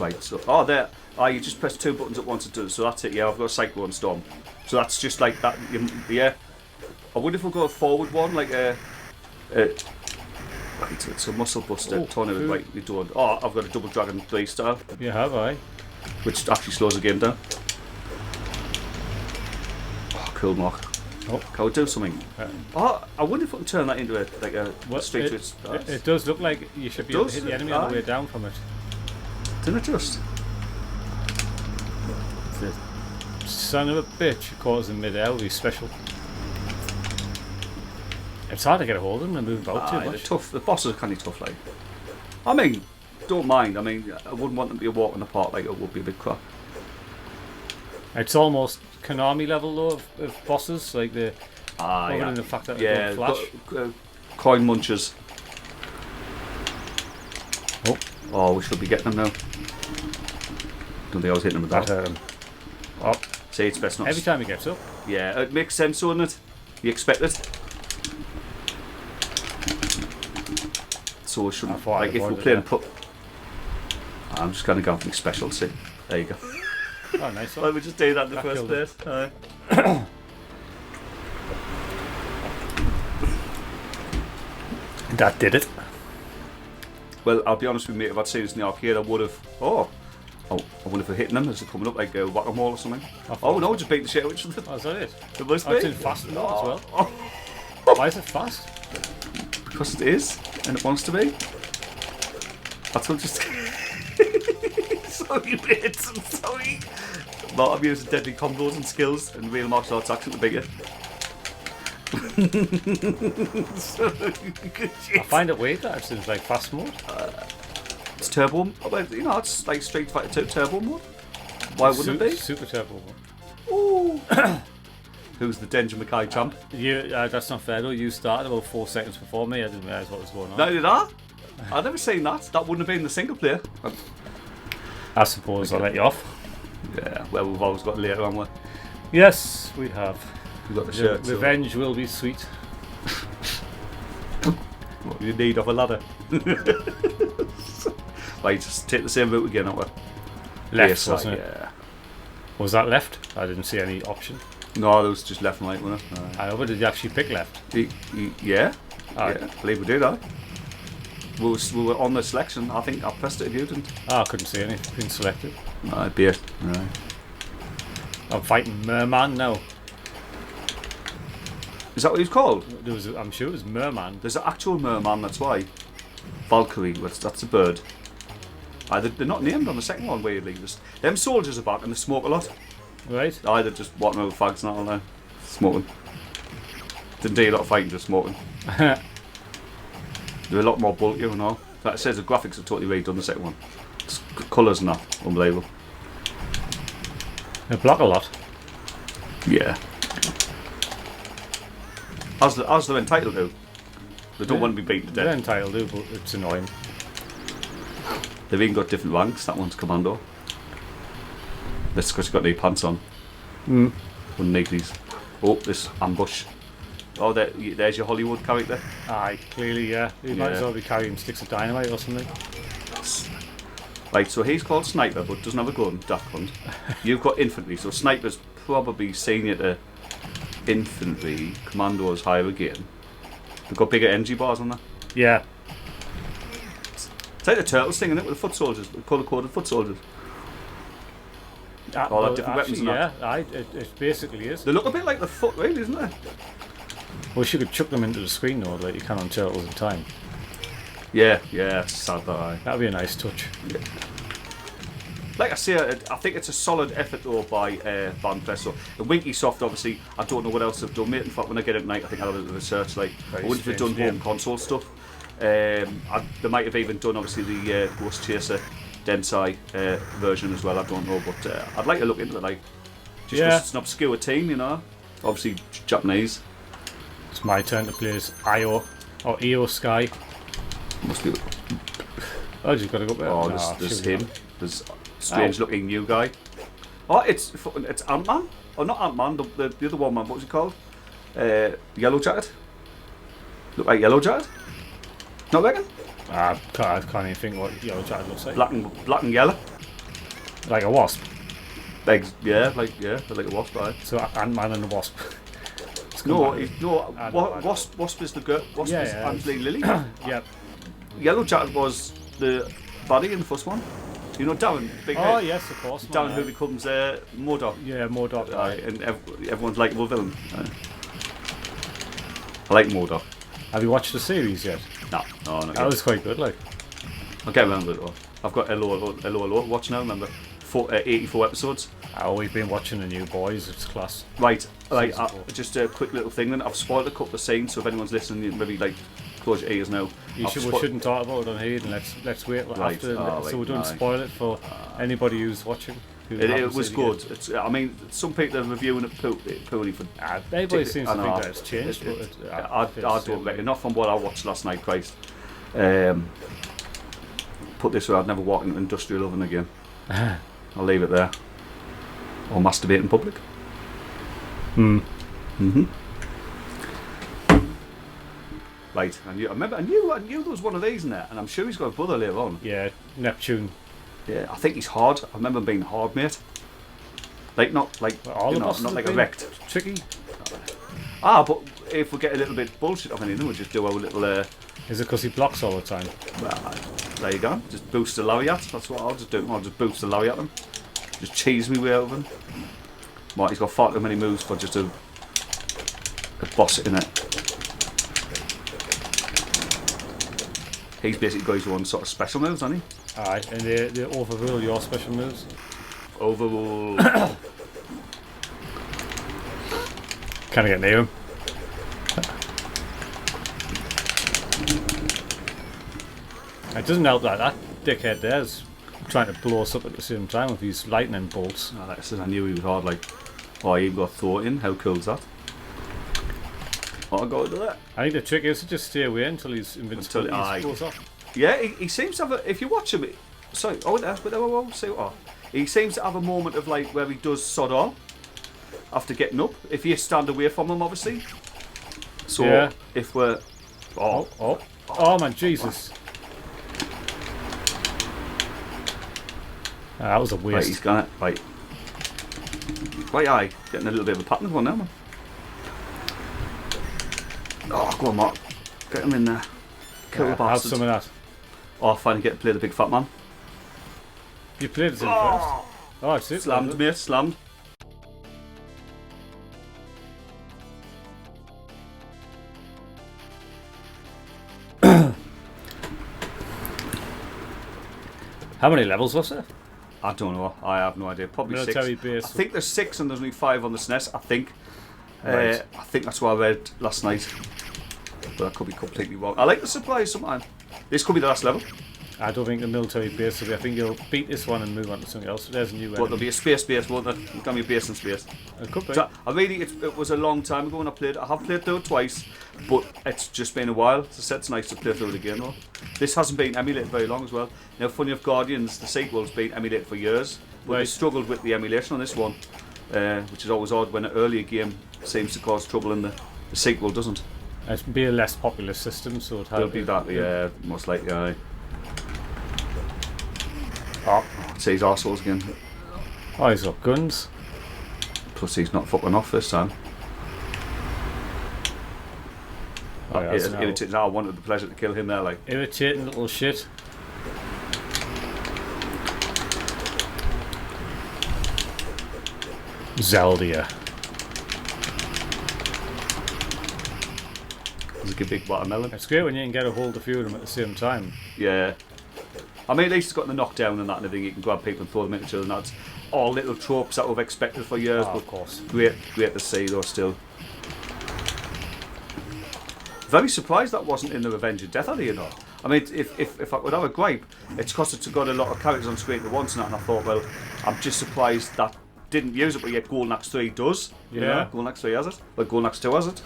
[SPEAKER 2] Right, so there. You just press 2 buttons at once to do it. So that's it. Yeah, I've got a Cyclone Storm. So that's just like that. Yeah. I wonder if we'll go a forward one, like right, it's a muscle buster. Tornado, right, you don't. Oh, I've got a double dragon 3 style.
[SPEAKER 1] Yeah, have I?
[SPEAKER 2] Which actually slows the game down. Oh, cool, Mark.
[SPEAKER 1] Oh,
[SPEAKER 2] can we do something? I wonder if we can turn that into a Street Fighter.
[SPEAKER 1] It does look like you should be able to hit the enemy on the way down from it.
[SPEAKER 2] Didn't it just?
[SPEAKER 1] The son of a bitch caught us in mid-air with his special. It's hard to get a hold of them and move about too much.
[SPEAKER 2] They're tough. The bosses are kind of tough, like. I mean, don't mind. I mean, I wouldn't want them to be a walk in the park, like it would be a big crap.
[SPEAKER 1] It's almost Konami level though of bosses, like the other than the fact that they don't flash.
[SPEAKER 2] Coin munchers.
[SPEAKER 1] Oh,
[SPEAKER 2] we should be getting them now. Don't think I was hitting them with that.
[SPEAKER 1] Oh,
[SPEAKER 2] see, it's best not.
[SPEAKER 1] Every time he gets up.
[SPEAKER 2] Yeah, it makes sense, doesn't it? You expect it. So we shouldn't. Like if we're playing I'm just gonna go for my special. See, there you go.
[SPEAKER 1] Oh, nice one.
[SPEAKER 2] Well, we just do that in the first place.
[SPEAKER 1] That did it.
[SPEAKER 2] Well, I'll be honest with you, mate. If I'd seen this in the arcade, I would have. I wonder if we're hitting them as they're coming up, like whack-a-mole or something. Oh no, just beat the shit out of each other.
[SPEAKER 1] Oh, is that it?
[SPEAKER 2] It must be.
[SPEAKER 1] It's in fast as well. Why is it fast?
[SPEAKER 2] Because it is, and it wants to be. That's what just. Sorry, mates. I'm sorry. I'm using deadly combos and skills and real martial arts action to beat it.
[SPEAKER 1] I find it weird that it's in like fast mode.
[SPEAKER 2] It's turbo. Well, you know, it's like Street Fighter 2 turbo mode. Why wouldn't it be?
[SPEAKER 1] Super turbo mode.
[SPEAKER 2] Ooh. Who's the Denjin Makai champ?
[SPEAKER 1] That's not fair though. You started about 4 seconds before me. I didn't realise what was going on.
[SPEAKER 2] No, did I? I've never seen that. That wouldn't have been the single player.
[SPEAKER 1] I suppose I'll let you off.
[SPEAKER 2] Yeah, well, we've always got later, haven't we?
[SPEAKER 1] Yes, we have.
[SPEAKER 2] We've got the shirt.
[SPEAKER 1] Revenge will be sweet.
[SPEAKER 2] What do you need off a ladder? Right, just take the same route again, aren't we?
[SPEAKER 1] Left,
[SPEAKER 2] yes,
[SPEAKER 1] wasn't it?
[SPEAKER 2] Yeah.
[SPEAKER 1] Was that left? I didn't see any option.
[SPEAKER 2] No, that was just left and right, wasn't it?
[SPEAKER 1] I know, but did you actually pick left?
[SPEAKER 2] Yeah.
[SPEAKER 1] Alright.
[SPEAKER 2] Yeah, I believe we did, we were on the selection. I think I pressed it if you didn't.
[SPEAKER 1] I couldn't see anything being selected.
[SPEAKER 2] No, beer. Right.
[SPEAKER 1] I'm fighting Merman now.
[SPEAKER 2] Is that what he's called?
[SPEAKER 1] I'm sure it was Merman.
[SPEAKER 2] There's an actual merman, that's why. Valkyrie, that's a bird. They're not named on the second one, weirdly. Them soldiers are back and they smoke a lot.
[SPEAKER 1] Right.
[SPEAKER 2] They're just walking over fags and all now. Smoking. Didn't do a lot of fighting, just smoking. They're a lot more bulkier and all. Like I says, the graphics are totally redone the second one. Colours and that, unbelievable.
[SPEAKER 1] They block a lot.
[SPEAKER 2] Yeah. As they're entitled to. They don't want to be beaten to
[SPEAKER 1] They're
[SPEAKER 2] death.
[SPEAKER 1] entitled to, but it's annoying.
[SPEAKER 2] They've even got different ranks. That one's commando. That's because you've got no pants on. Wouldn't need these. Oh, this ambush. Oh, there's your Hollywood character.
[SPEAKER 1] Aye, clearly, yeah. He might as well be carrying sticks of dynamite or something.
[SPEAKER 2] Right, so he's called Sniper, but doesn't have a gun. Daft cunt. You've got infantry, so Sniper's probably senior to infantry. Commando is higher again. They've got bigger energy bars on that.
[SPEAKER 1] Yeah.
[SPEAKER 2] It's like the Turtles thing, isn't it, with the foot soldiers, the colour-coded foot soldiers. All that different weapons and that.
[SPEAKER 1] Yeah, it basically is.
[SPEAKER 2] They look a bit like the foot, really, isn't they?
[SPEAKER 1] Wish you could chuck them into the screen though, like you can on Turtles in Time.
[SPEAKER 2] Yeah, it's sad that. Aye.
[SPEAKER 1] That'd be a nice touch.
[SPEAKER 2] Yeah. Like I say, I think it's a solid effort though by Banpresto. The Winkysoft, obviously, I don't know what else they've done, mate. In fact, when I get it tonight, I think I'll have a research. Like, I wonder if they've done home console stuff. They might have even done, obviously, the Ghost Chaser Densai version as well. I don't know, but I'd like to look into it. Like, just because it's an obscure team, you know. Obviously, Japanese.
[SPEAKER 1] It's my turn to play as Io or Io Sky.
[SPEAKER 2] Must be.
[SPEAKER 1] Oh, you've got to go there.
[SPEAKER 2] Oh, there's him. There's strange-looking new guy. Oh, it's Ant-Man. Oh, not Ant-Man. The other one, man. What was he called? Yellow Jacket. Look like Yellow Jacket. Not reckon?
[SPEAKER 1] I can't even think what Yellow Jacket looks like.
[SPEAKER 2] Black and yellow.
[SPEAKER 1] Like a wasp.
[SPEAKER 2] Like a wasp. Right?
[SPEAKER 1] So Ant-Man and the Wasp.
[SPEAKER 2] Wasp is the girl. Wasp is Angelina Lily.
[SPEAKER 1] Yep.
[SPEAKER 2] Yellow Jacket was the baddie in the first one. You know Darren, big head.
[SPEAKER 1] Oh yes, of course.
[SPEAKER 2] Darren who becomes MODOK.
[SPEAKER 1] Yeah, MODOK.
[SPEAKER 2] And everyone's likeable villain. I like MODOK.
[SPEAKER 1] Have you watched the series yet?
[SPEAKER 2] No, not yet.
[SPEAKER 1] That was quite good, like.
[SPEAKER 2] I can't remember it all. I've got LO watch now, remember? 84 episodes.
[SPEAKER 1] We've been watching the new boys, it's class.
[SPEAKER 2] Right, just a quick little thing then. I've spoiled a couple of scenes, so if anyone's listening, maybe like close your ears now.
[SPEAKER 1] We shouldn't talk about it on here, and let's wait after, so we don't spoil it for anybody who's watching.
[SPEAKER 2] It was good. I mean, some people are reviewing it poorly for.
[SPEAKER 1] Everybody seems to think that it's changed, but
[SPEAKER 2] I don't reckon. Not from what I watched last night, Christ. Put this way, I'd never walk into industrial oven again. I'll leave it there. Or masturbate in public. Right, I knew there was one of these in there, and I'm sure he's got a brother later on.
[SPEAKER 1] Yeah, Neptune.
[SPEAKER 2] Yeah, I think he's hard. I remember him being hard, mate. Like not like not like erect.
[SPEAKER 1] Tricky.
[SPEAKER 2] But if we get a little bit bullshit off anything, we'll just do our little.
[SPEAKER 1] Is it because he blocks all the time?
[SPEAKER 2] Well, there you go. Just boost the lariat. That's what I'll just do. I'll just boost the lariat him. Just cheese me way over him. Right, he's got far too many moves for just a boss in it. He's basically got his own sort of special moves, hasn't he?
[SPEAKER 1] Aye, and they overrule your special moves.
[SPEAKER 2] Overrule.
[SPEAKER 1] Can I get near him? It doesn't help that dickhead there's trying to blow us up at the same time with these lightning bolts.
[SPEAKER 2] Like I said, I knew he was hard. Like, oh, he got thought in. How cool is that? Oh, I got to do that.
[SPEAKER 1] I think the trick is to just stay away until he's invincible. Goes off.
[SPEAKER 2] Yeah, he seems to have a. If you watch him, sorry, he seems to have a moment of like where he does sod on after getting up. If you stand away from him, obviously. So
[SPEAKER 1] yeah.
[SPEAKER 2] If we're
[SPEAKER 1] oh man, Jesus. That was a waste.
[SPEAKER 2] Right, he's got it. Right, aye. Getting a little bit of a pattern one now, man. Oh, go on, Mark. Get him in there. Kill the bastard.
[SPEAKER 1] Have some of that.
[SPEAKER 2] Oh, I finally get to play the big fat man.
[SPEAKER 1] You played it first. Oh, I see.
[SPEAKER 2] Slammed, mate, slammed.
[SPEAKER 1] How many levels was there?
[SPEAKER 2] I don't know. I have no idea. Probably
[SPEAKER 1] Military
[SPEAKER 2] 6.
[SPEAKER 1] base.
[SPEAKER 2] I think there's 6 and there's only 5 on the SNES. I think.
[SPEAKER 1] Right.
[SPEAKER 2] I think that's what I read last night. But I could be completely wrong. I like the supplies sometimes. This could be the last level.
[SPEAKER 1] I don't think the military base will be. I think you'll beat this one and move on to something else. There's a new
[SPEAKER 2] But there'll be a space base, won't there? There'll be a base in space.
[SPEAKER 1] It could be.
[SPEAKER 2] So it was a long time ago when I played. I have played through it twice, but it's just been a while. As I said, it's nice to play through it again though. This hasn't been emulated very long as well. Now, funny enough, Guardians, the sequel's been emulated for years, but they struggled with the emulation on this one, which is always odd when an earlier game seems to cause trouble and the sequel doesn't.
[SPEAKER 1] It'll be a less popular system, so
[SPEAKER 2] it'll be that, yeah, most likely, aye.
[SPEAKER 1] Oh,
[SPEAKER 2] see his arseholes again.
[SPEAKER 1] Oh, he's got guns.
[SPEAKER 2] Plus he's not fucking off this time.
[SPEAKER 1] Oh, yeah,
[SPEAKER 2] irritating. I wanted the pleasure to kill him there, like.
[SPEAKER 1] Irritating little shit. Zelda.
[SPEAKER 2] There's a big watermelon.
[SPEAKER 1] It's great when you can get a hold of a few of them at the same time.
[SPEAKER 2] Yeah. I mean, at least it's got the knockdown and that and everything. You can grab people and throw them into each other, and that's all little tropes that we've expected for years.
[SPEAKER 1] Oh,
[SPEAKER 2] but
[SPEAKER 1] of course.
[SPEAKER 2] Great to see though. Still, very surprised that wasn't in the Revenge of Death Alley, you know. I mean, if I could have a gripe, it's because it's got a lot of characters on screen at once, and I thought, well, I'm just surprised that didn't use it, but yet Golden Axe 3 does.
[SPEAKER 1] Yeah.
[SPEAKER 2] You know? Golden Axe 3 has it, but Golden Axe 2 has it.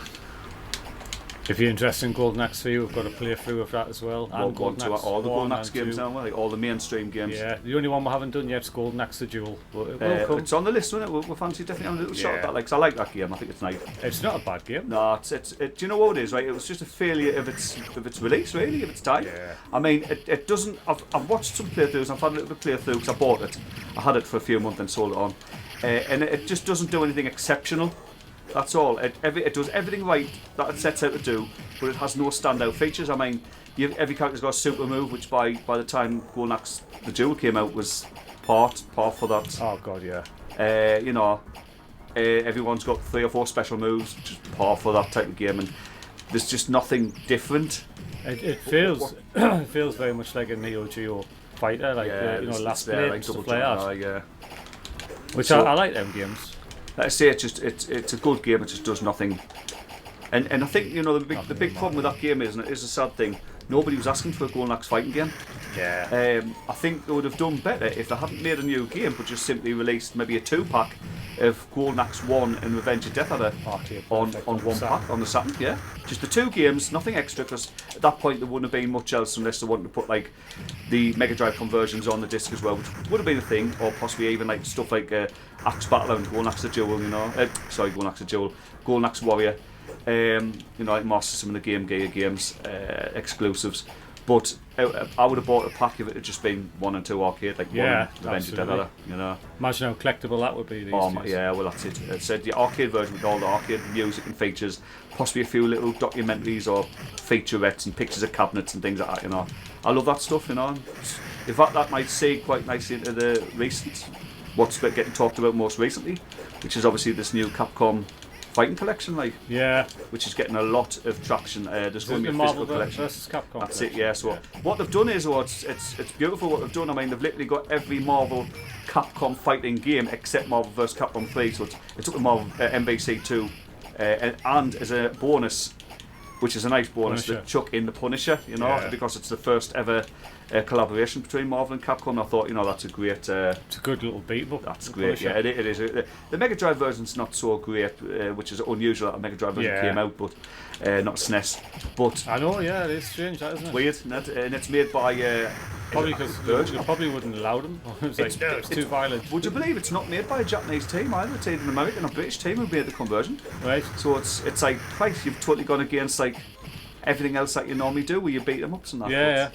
[SPEAKER 1] If you're interested in Golden Axe 3, we've got a playthrough of that as well.
[SPEAKER 2] And Golden Axe all the Golden Axe games now, like all the mainstream games.
[SPEAKER 1] Yeah, the only one we haven't done yet is Golden Axe the Duel. But it will come.
[SPEAKER 2] It's on the list, isn't it? We'll fancy definitely having a little shot at that. Like, 'cause I like that game. I think it's nice.
[SPEAKER 1] It's not a bad game.
[SPEAKER 2] No, do you know what it is, right? It was just a failure of its release, really, of its time.
[SPEAKER 1] Yeah.
[SPEAKER 2] I mean, it doesn't. I've watched some playthroughs. I've had a little bit of playthrough because I bought it. I had it for a few months and sold it on, and it just doesn't do anything exceptional. That's all. It does everything right that it sets out to do, but it has no standout features. I mean, every character's got a super move, which by the time Golden Axe the Duel came out was par for that.
[SPEAKER 1] Oh god, yeah.
[SPEAKER 2] Everyone's got 3 or 4 special moves, just par for that type of game, and there's just nothing different.
[SPEAKER 1] It feels it feels very much like a Neo Geo fighter, like Last Blade and stuff like that.
[SPEAKER 2] Yeah.
[SPEAKER 1] Which I like them games.
[SPEAKER 2] Like I say, it's a good game. It just does nothing, and I think the big problem with that game is, and it is a sad thing, nobody was asking for a Golden Axe fighting game.
[SPEAKER 1] Yeah.
[SPEAKER 2] I think they would have done better if they hadn't made a new game, but just simply released maybe a 2-pack of Golden Axe 1 and Revenge of Death Adder on one pack on the Saturn. Yeah, just the 2 games, nothing extra, because at that point there wouldn't have been much else unless they wanted to put like the Mega Drive conversions on the disc as well, which would have been a thing, or possibly even like stuff like Axe Battle and Golden Axe the Duel, Golden Axe the Duel, Golden Axe Warrior, like Master System and the Game Gear games, exclusives. But I would have bought a pack if it had just been 1 and 2 arcade, like 1 and Revenge of Death Adder,
[SPEAKER 1] Imagine how collectible that would be these days.
[SPEAKER 2] Yeah, well that's it. It said the arcade version with all the arcade music and features, possibly a few little documentaries or featurettes and pictures of cabinets and things like that, I love that stuff, In fact, that might segue quite nicely into the recent, what's getting talked about most recently, which is obviously this new Capcom fighting collection, which is getting a lot of traction. There's going to be a physical collection.
[SPEAKER 1] Versus Capcom
[SPEAKER 2] That's it, yeah. So what they've done is, it's beautiful what they've done. I mean, they've literally got every Marvel Capcom fighting game except Marvel vs. Capcom 3. So it took the Marvel MVC 2, and as a bonus, which is a nice bonus, to chuck in the Punisher, because it's the first ever collaboration between Marvel and Capcom. I thought, that's a great.
[SPEAKER 1] It's a good little beat up.
[SPEAKER 2] That's great. Yeah, it is. The Mega Drive version's not so great, which is unusual that a Mega Drive version came out, but not SNES. But
[SPEAKER 1] I know, yeah, it is strange, that, isn't it?
[SPEAKER 2] Weird, isn't it? And it's made by.
[SPEAKER 1] Probably because you probably wouldn't allow them. It's too violent.
[SPEAKER 2] Would you believe it's not made by a Japanese team either? It's either an American or British team who made the conversion.
[SPEAKER 1] Right.
[SPEAKER 2] So it's like, Christ, you've totally gone against like everything else that you normally do, where you beat them ups and that.
[SPEAKER 1] Yeah.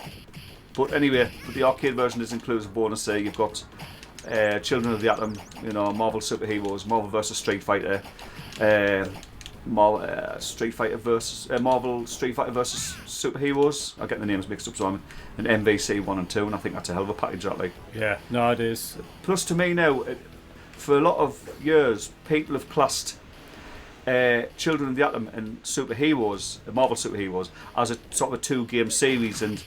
[SPEAKER 2] But anyway, the arcade version includes a bonus there. You've got Children of the Atom, Marvel Superheroes, Marvel vs Street Fighter, Marvel Street Fighter versus Superheroes. I get the names mixed up, so I'm an MVC 1 and 2, and I think that's a hell of a package, that like.
[SPEAKER 1] Yeah, no, it is.
[SPEAKER 2] Plus, to me now, for a lot of years, people have classed Children of the Atom and Superheroes, Marvel Superheroes, as a sort of a 2-game series, and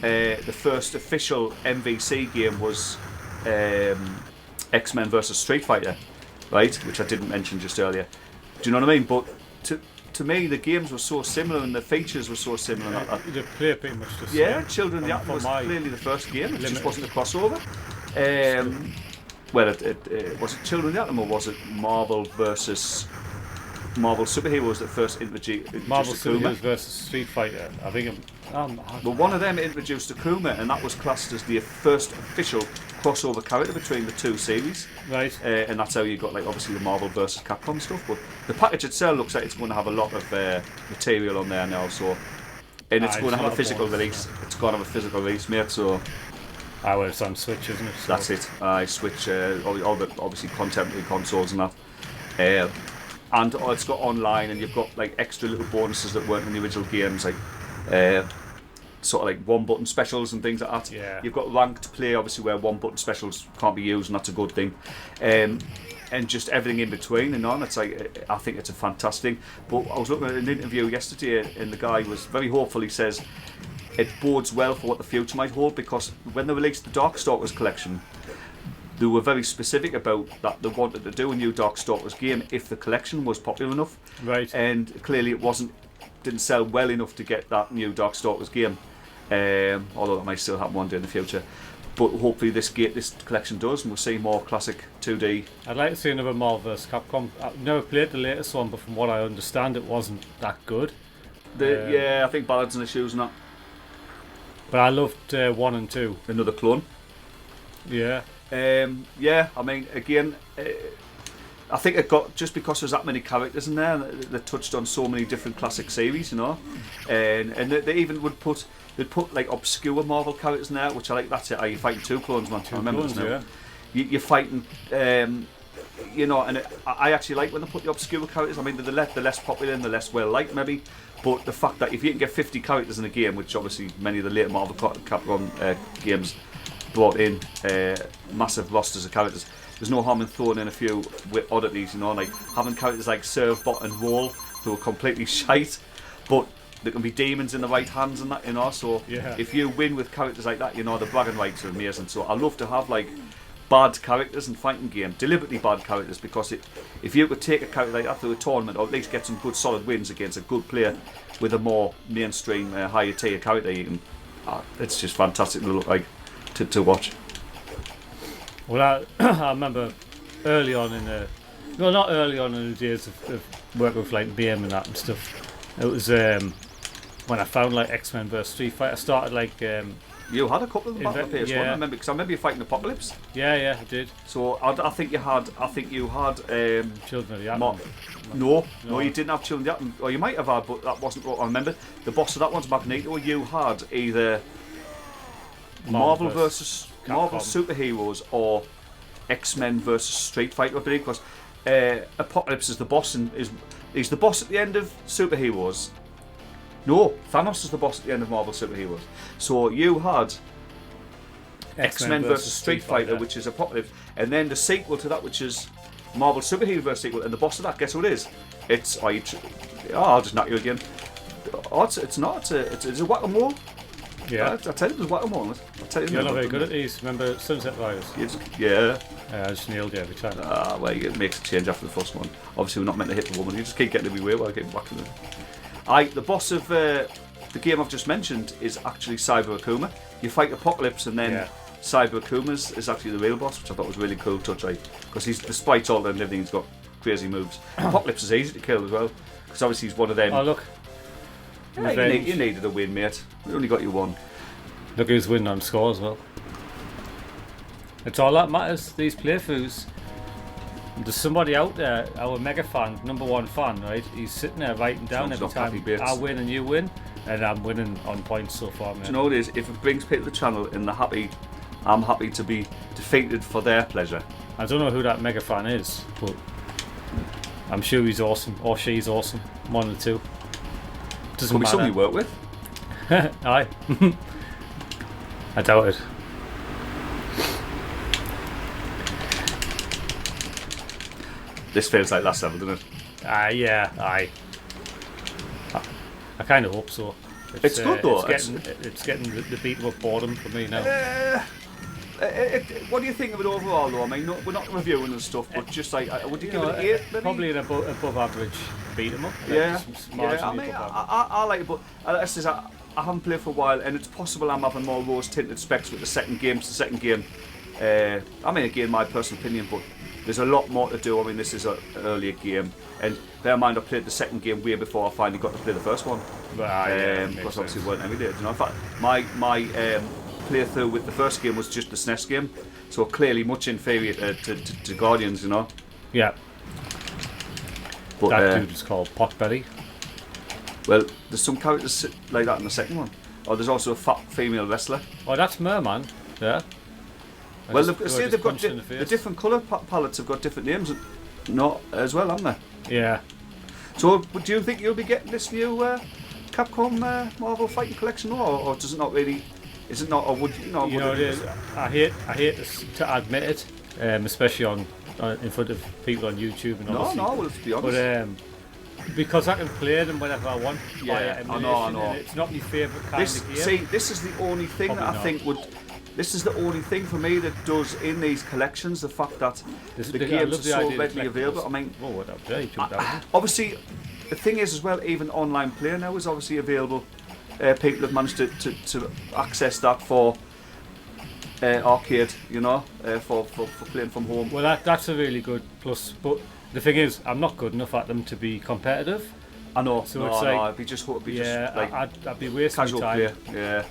[SPEAKER 2] the first official MVC game was X-Men versus Street Fighter, right? Which I didn't mention just earlier. Do you know what I mean? But to me, the games were so similar and the features were so similar.
[SPEAKER 1] They play pretty much the same.
[SPEAKER 2] Yeah, Children of the Atom was clearly the first game. It just wasn't a crossover. Well, was it Children of the Atom or was it Marvel versus Marvel Superheroes that first introduced
[SPEAKER 1] Marvel
[SPEAKER 2] Akuma?
[SPEAKER 1] Superheroes versus Street Fighter. I think.
[SPEAKER 2] Well, one of them introduced Akuma, and that was classed as the first official crossover character between the two series.
[SPEAKER 1] Right.
[SPEAKER 2] And that's how you got, like, obviously the Marvel versus Capcom stuff. But the package itself looks like it's going to have a lot of material on there now. So, and it's going to have a physical release. It's going to have a physical release, mate. So.
[SPEAKER 1] Well, it's on Switch, isn't it? So.
[SPEAKER 2] That's it. Switch, all the obviously contemporary consoles and that. And it's got online, and you've got like extra little bonuses that weren't in the original games, like sort of like one-button specials and things like that.
[SPEAKER 1] Yeah.
[SPEAKER 2] You've got ranked play, obviously, where one-button specials can't be used, and that's a good thing. And just everything in between and on. It's like, I think it's a fantastic thing. But I was looking at an interview yesterday, and the guy was very hopeful. He says it bodes well for what the future might hold, because when they released the Darkstalkers collection, they were very specific about that they wanted to do a new Darkstalkers game if the collection was popular enough.
[SPEAKER 1] Right.
[SPEAKER 2] And clearly it didn't sell well enough to get that new Darkstalkers game. Although that might still happen one day in the future. But hopefully this collection does, and we'll see more classic 2D.
[SPEAKER 1] I'd like to see another Marvel vs Capcom. I've never played the latest one, but from what I understand, it wasn't that good.
[SPEAKER 2] Yeah, I think ballads and issues and that.
[SPEAKER 1] But I loved 1 and 2.
[SPEAKER 2] Another clone.
[SPEAKER 1] Yeah.
[SPEAKER 2] Yeah, I mean, again, I think it got, just because there's that many characters in there, they touched on so many different classic series, and they even they'd put like obscure Marvel characters in there, which I like. That's it. Are you fighting two clones, man? I remember this now.
[SPEAKER 1] Yeah.
[SPEAKER 2] You're fighting, and I actually like when they put the obscure characters. I mean, they're less popular and they're less well liked, maybe. But the fact that if you can get 50 characters in a game, which obviously many of the later Marvel Capcom games brought in massive rosters of characters, there's no harm in throwing in a few oddities, like having characters like Serve, Bot and Roll who are completely shite, but there can be demons in the right hands and that, so if you win with characters like that, the bragging rights are amazing. So I love to have like bad characters in fighting game, deliberately bad characters, because if you could take a character like that through a tournament, or at least get some good solid wins against a good player with a more mainstream higher tier character, it's just fantastic to look like to watch.
[SPEAKER 1] Well, I remember early on not early on in the days of working with like BM and that and stuff. It was when I found like X-Men vs Street Fighter. I started like.
[SPEAKER 2] You had a couple of them back on PS1,
[SPEAKER 1] yeah.
[SPEAKER 2] I remember, because I remember you fighting Apocalypse.
[SPEAKER 1] Yeah, I did.
[SPEAKER 2] So I think you had.
[SPEAKER 1] Children of the Atom.
[SPEAKER 2] No, you didn't have Children of the Atom. Or you might have had, but that wasn't what I remember. The boss of that one's Magneto. You had either Marvel versus Marvel Superheroes or X-Men versus Street Fighter, I believe, because Apocalypse is the boss, and he's the boss at the end of Superheroes. No, Thanos is the boss at the end of Marvel Superheroes. So you had X-Men versus Street Fighter, which is Apocalypse, and then the sequel to that, which is Marvel Superheroes sequel, and the boss of that, guess what it is? I'll just knock you again. It's not. It's a whack-a-mole.
[SPEAKER 1] Yeah.
[SPEAKER 2] I tell you, there's whack-a-mole.
[SPEAKER 1] You're not very good at these. Remember Sunset Riders?
[SPEAKER 2] Yeah.
[SPEAKER 1] I just nailed you every time.
[SPEAKER 2] Well, it makes a change after the first one. Obviously, we're not meant to hit the woman. You just keep getting in the way while I get whacking them. The boss of the game I've just mentioned is actually Cyber Akuma. You fight Apocalypse, and then Cyber Akuma is actually the real boss, which I thought was a really cool touch, because he's, despite all that and everything, he's got crazy moves. Apocalypse is easy to kill as well, because obviously he's one of them.
[SPEAKER 1] Oh look,
[SPEAKER 2] you needed a win, mate. We only got you one.
[SPEAKER 1] Look who's winning on score as well. It's all that matters. These playthroughs. There's somebody out there, our mega fan, number one fan, right? He's sitting there writing down every time I win and you win, and I'm winning on points so far, man.
[SPEAKER 2] Do you know what it is? If it brings people to the channel and they're happy, I'm happy to be defeated for their pleasure.
[SPEAKER 1] I don't know who that mega fan is, but I'm sure he's awesome, or she's awesome. One of the two. Doesn't matter.
[SPEAKER 2] Could be somebody you work with.
[SPEAKER 1] Aye. I doubt it.
[SPEAKER 2] This feels like last level, doesn't it?
[SPEAKER 1] Yeah, I kind of hope so.
[SPEAKER 2] It's good though.
[SPEAKER 1] It's getting the beat up boredom for me now.
[SPEAKER 2] What do you think of it overall though? I mean, we're not reviewing and stuff, but just like, would you give it an 8 maybe?
[SPEAKER 1] Probably an above average beat 'em up.
[SPEAKER 2] Yeah. I mean, I like it, but I haven't played for a while, and it's possible I'm having more rose-tinted specs with the second game. So the second game, I mean, again, my personal opinion, but there's a lot more to do. I mean, this is an earlier game, and bear in mind I played the second game way before I finally got to play the first one. Because obviously it weren't every day. You know, in fact, my playthrough with the first game was just the SNES game, so clearly much inferior to Guardians, you know.
[SPEAKER 1] Yeah.
[SPEAKER 2] But
[SPEAKER 1] that dude is called Potbelly.
[SPEAKER 2] Well, there's some characters like that in the second one. Oh, there's also a fat female wrestler.
[SPEAKER 1] Oh, that's Merman. Yeah.
[SPEAKER 2] Well, see, they've got the different colour palettes have got different names, not as well, haven't they?
[SPEAKER 1] Yeah.
[SPEAKER 2] So, do you think you'll be getting this new Capcom Marvel Fighting Collection, or does it not really? Is it not, or would you know?
[SPEAKER 1] You know, it is. I hate to admit it, especially on in front of people on YouTube and all.
[SPEAKER 2] No, well, let's be honest.
[SPEAKER 1] But because I can play them whenever I want.
[SPEAKER 2] Yeah, I know.
[SPEAKER 1] It's not my favourite kind of game.
[SPEAKER 2] See, this is the only thing that I think would. This is the only thing for me that does in these collections, the fact that the games are so readily available. I mean, obviously, the thing is as well, even online play now is obviously available. People have managed to access that for arcade, you know, for playing from home.
[SPEAKER 1] Well, that's a really good plus. But the thing is, I'm not good enough at them to be competitive.
[SPEAKER 2] I know.
[SPEAKER 1] So it's like,
[SPEAKER 2] I'd be just like
[SPEAKER 1] I'd be wasting
[SPEAKER 2] casual
[SPEAKER 1] time.
[SPEAKER 2] Play. Yeah.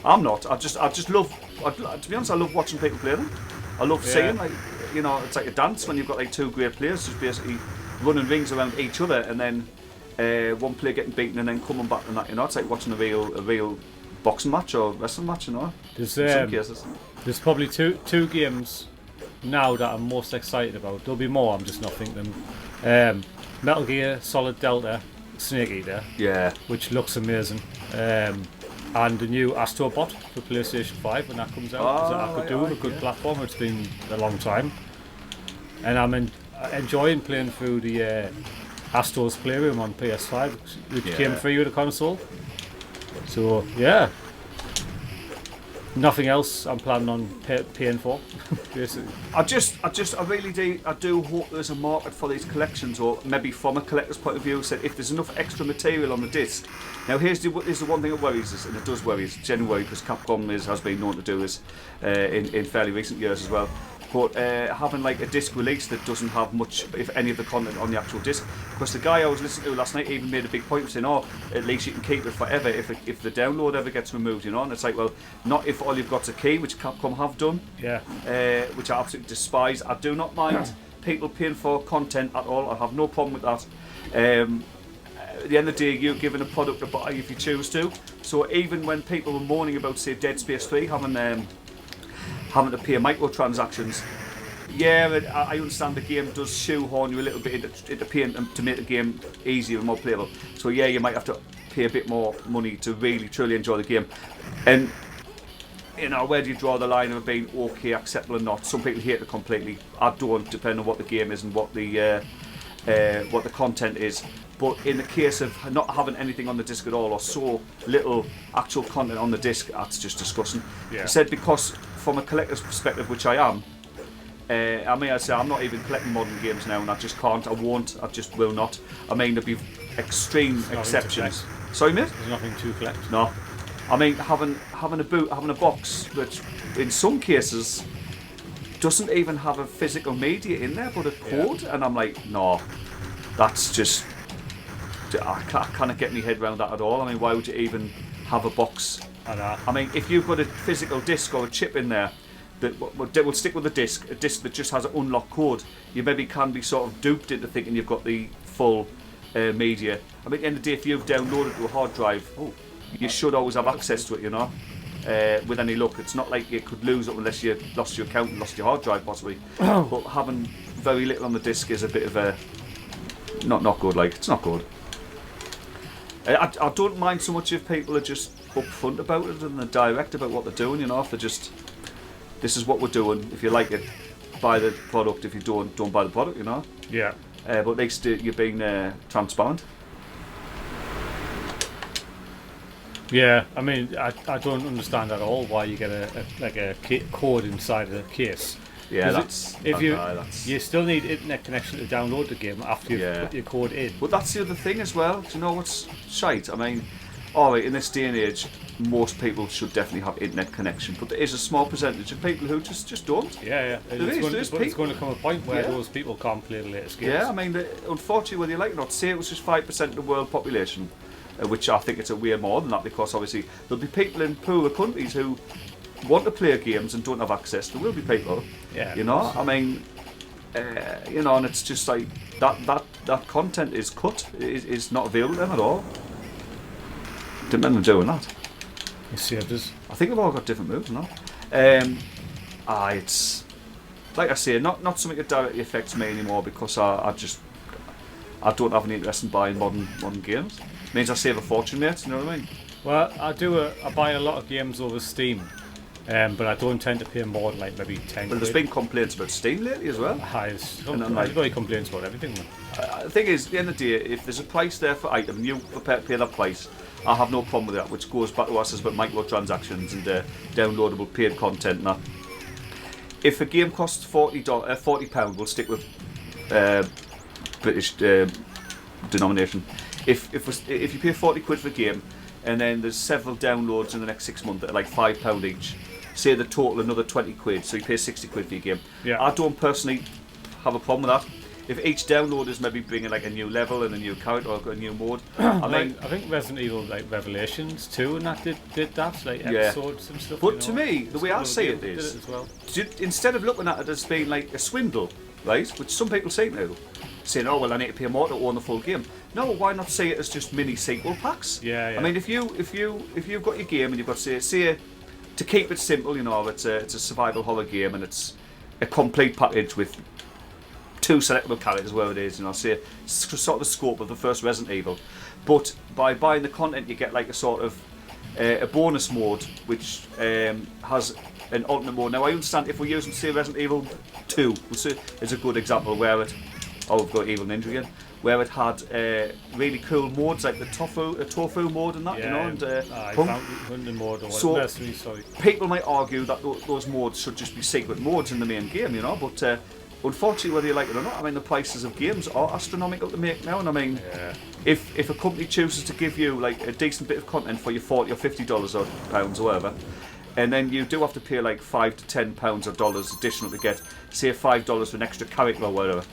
[SPEAKER 2] I'm not. I just love. To be honest, I love watching people play them. I love seeing, like, you know, it's like a dance when you've got like two great players just basically running rings around each other, and then one player getting beaten and then coming back and that. You know, it's like watching a real boxing match or wrestling match. You know, in some cases.
[SPEAKER 1] There's probably two games now that I'm most excited about. There'll be more. I'm just not thinking them. Metal Gear Solid Delta, Snake Eater.
[SPEAKER 2] Yeah.
[SPEAKER 1] Which looks amazing. And the new Astrobot for PlayStation 5 when that comes out. I could do with a good platform. It's been a long time. And I'm enjoying playing through the Astro's Playroom on PS5, which came free with the console. So, yeah. Nothing else I'm planning on paying for, basically.
[SPEAKER 2] I really do hope there's a market for these collections, or maybe from a collector's point of view, said if there's enough extra material on the disc. Now here's the one thing that worries us, and it does worry us, genuinely, because Capcom has been known to do this in fairly recent years as well. But having like a disc release that doesn't have much, if any, of the content on the actual disc. Because the guy I was listening to last night even made a big point of saying, "Oh, at least you can keep it forever if the download ever gets removed." You know, and it's like, well, not if all you've got's a key, which Capcom have done.
[SPEAKER 1] Yeah.
[SPEAKER 2] Which I absolutely despise. I do not mind people paying for content at all. I have no problem with that. At the end of the day, you're given a product to buy if you choose to. So even when people were moaning about, say, Dead Space 3 having to pay microtransactions, yeah, I understand the game does shoehorn you a little bit into paying to make the game easier and more playable. So yeah, you might have to pay a bit more money to really truly enjoy the game. And you know, where do you draw the line of being okay, acceptable or not? Some people hate it completely. I don't, depending on what the game is and what the content is. But in the case of not having anything on the disc at all, or so little actual content on the disc, that's just disgusting.
[SPEAKER 1] Yeah.
[SPEAKER 2] I said, because from a collector's perspective, which I am, I mean, I say I'm not even collecting modern games now, and I just can't. I won't. I just will not. I mean, there'll be extreme exceptions. Sorry, mate?
[SPEAKER 1] There's nothing to collect.
[SPEAKER 2] No. I mean, having a box which, in some cases, doesn't even have a physical media in there, but a code, and I'm like, no, that's just, I can't get my head around that at all. I mean, why would you even have a box?
[SPEAKER 1] I know.
[SPEAKER 2] I mean, if you've got a physical disc or a chip in there that will stick with a disc that just has an unlock code, you maybe can be sort of duped into thinking you've got the full media. I mean, at the end of the day, if you've downloaded to a hard drive, you should always have access to it, you know, with any luck. It's not like you could lose it unless you lost your account and lost your hard drive, possibly. But having very little on the disc is a bit of a not good. Like, it's not good. I don't mind so much if people are just upfront about it and they're direct about what they're doing, you know. If they're just, this is what we're doing. If you like it, buy the product. If you don't buy the product, you know.
[SPEAKER 1] Yeah.
[SPEAKER 2] But at least you're being transparent.
[SPEAKER 1] Yeah, I mean, I don't understand at all why you get a code inside the case.
[SPEAKER 2] Yeah,
[SPEAKER 1] you still need internet connection to download the game after you've put your code in.
[SPEAKER 2] But that's the other thing as well. Do you know what's shite? I mean, alright, in this day and age, most people should definitely have internet connection, but there is a small percentage of people who just don't.
[SPEAKER 1] Yeah. It's going to come a point where those people can't play the latest games.
[SPEAKER 2] Yeah, I mean, unfortunately, whether you like it or not, say it was just 5% of the world population, which I think it's a way more than that, because obviously there'll be people in poorer countries who want to play games and don't have access. There will be people, you know. I mean, you know, and it's just like that content is cut, is not available to them at all. Didn't remember doing that.
[SPEAKER 1] You saved us.
[SPEAKER 2] I think they've all got different moves, no? It's like I say, not something that directly affects me anymore, because I don't have any interest in buying modern games. It means I save a fortune, mate. You know what I mean?
[SPEAKER 1] Well, I buy a lot of games over Steam, but I don't tend to pay more than like maybe 10.
[SPEAKER 2] Well, there's been complaints about Steam lately as well.
[SPEAKER 1] Everybody complains about everything.
[SPEAKER 2] The thing is, at the end of the day, if there's a price there for item and you prepare to pay that price, I have no problem with that, which goes back to us about microtransactions and downloadable paid content and that. If a game costs £40, we'll stick with British denomination. If you pay 40 quid for a game, and then there's several downloads in the next 6 months that are like £5 each, say the total another 20 quid, so you pay 60 quid for your game.
[SPEAKER 1] Yeah.
[SPEAKER 2] I don't personally have a problem with that. If each download is maybe bringing like a new level and a new character or a new mode, I think
[SPEAKER 1] Resident Evil like Revelations 2 and that did that, like episodes and stuff.
[SPEAKER 2] But to me, the way I see it is, instead of looking at it as being like a swindle, right, which some people say now, saying, oh well, I need to pay more to own the full game. No, why not see it as just mini sequel packs?
[SPEAKER 1] Yeah.
[SPEAKER 2] I mean, if you've got your game and you've got say to keep it simple, you know, it's a survival horror game and it's a complete package with 2 selectable characters, where it is, you know, say sort of the scope of the first Resident Evil. But by buying the content, you get like a sort of a bonus mode which has an alternate mode. Now I understand if we're using say Resident Evil 2, it's a good example where it. Oh, we've got Evil Ninja again. Where it had really cool modes like the tofu mode and that, you know, and
[SPEAKER 1] Hunting mode or
[SPEAKER 2] so
[SPEAKER 1] sorry.
[SPEAKER 2] People might argue that those modes should just be secret modes in the main game, you know, but unfortunately, whether you like it or not, I mean, the prices of games are astronomical to make now, and I mean, if a company chooses to give you like a decent bit of content for your $40 or $50 or pounds or whatever, and then you do have to pay like £5 to £10 or dollars additional to get, say, $5 for an extra character or whatever.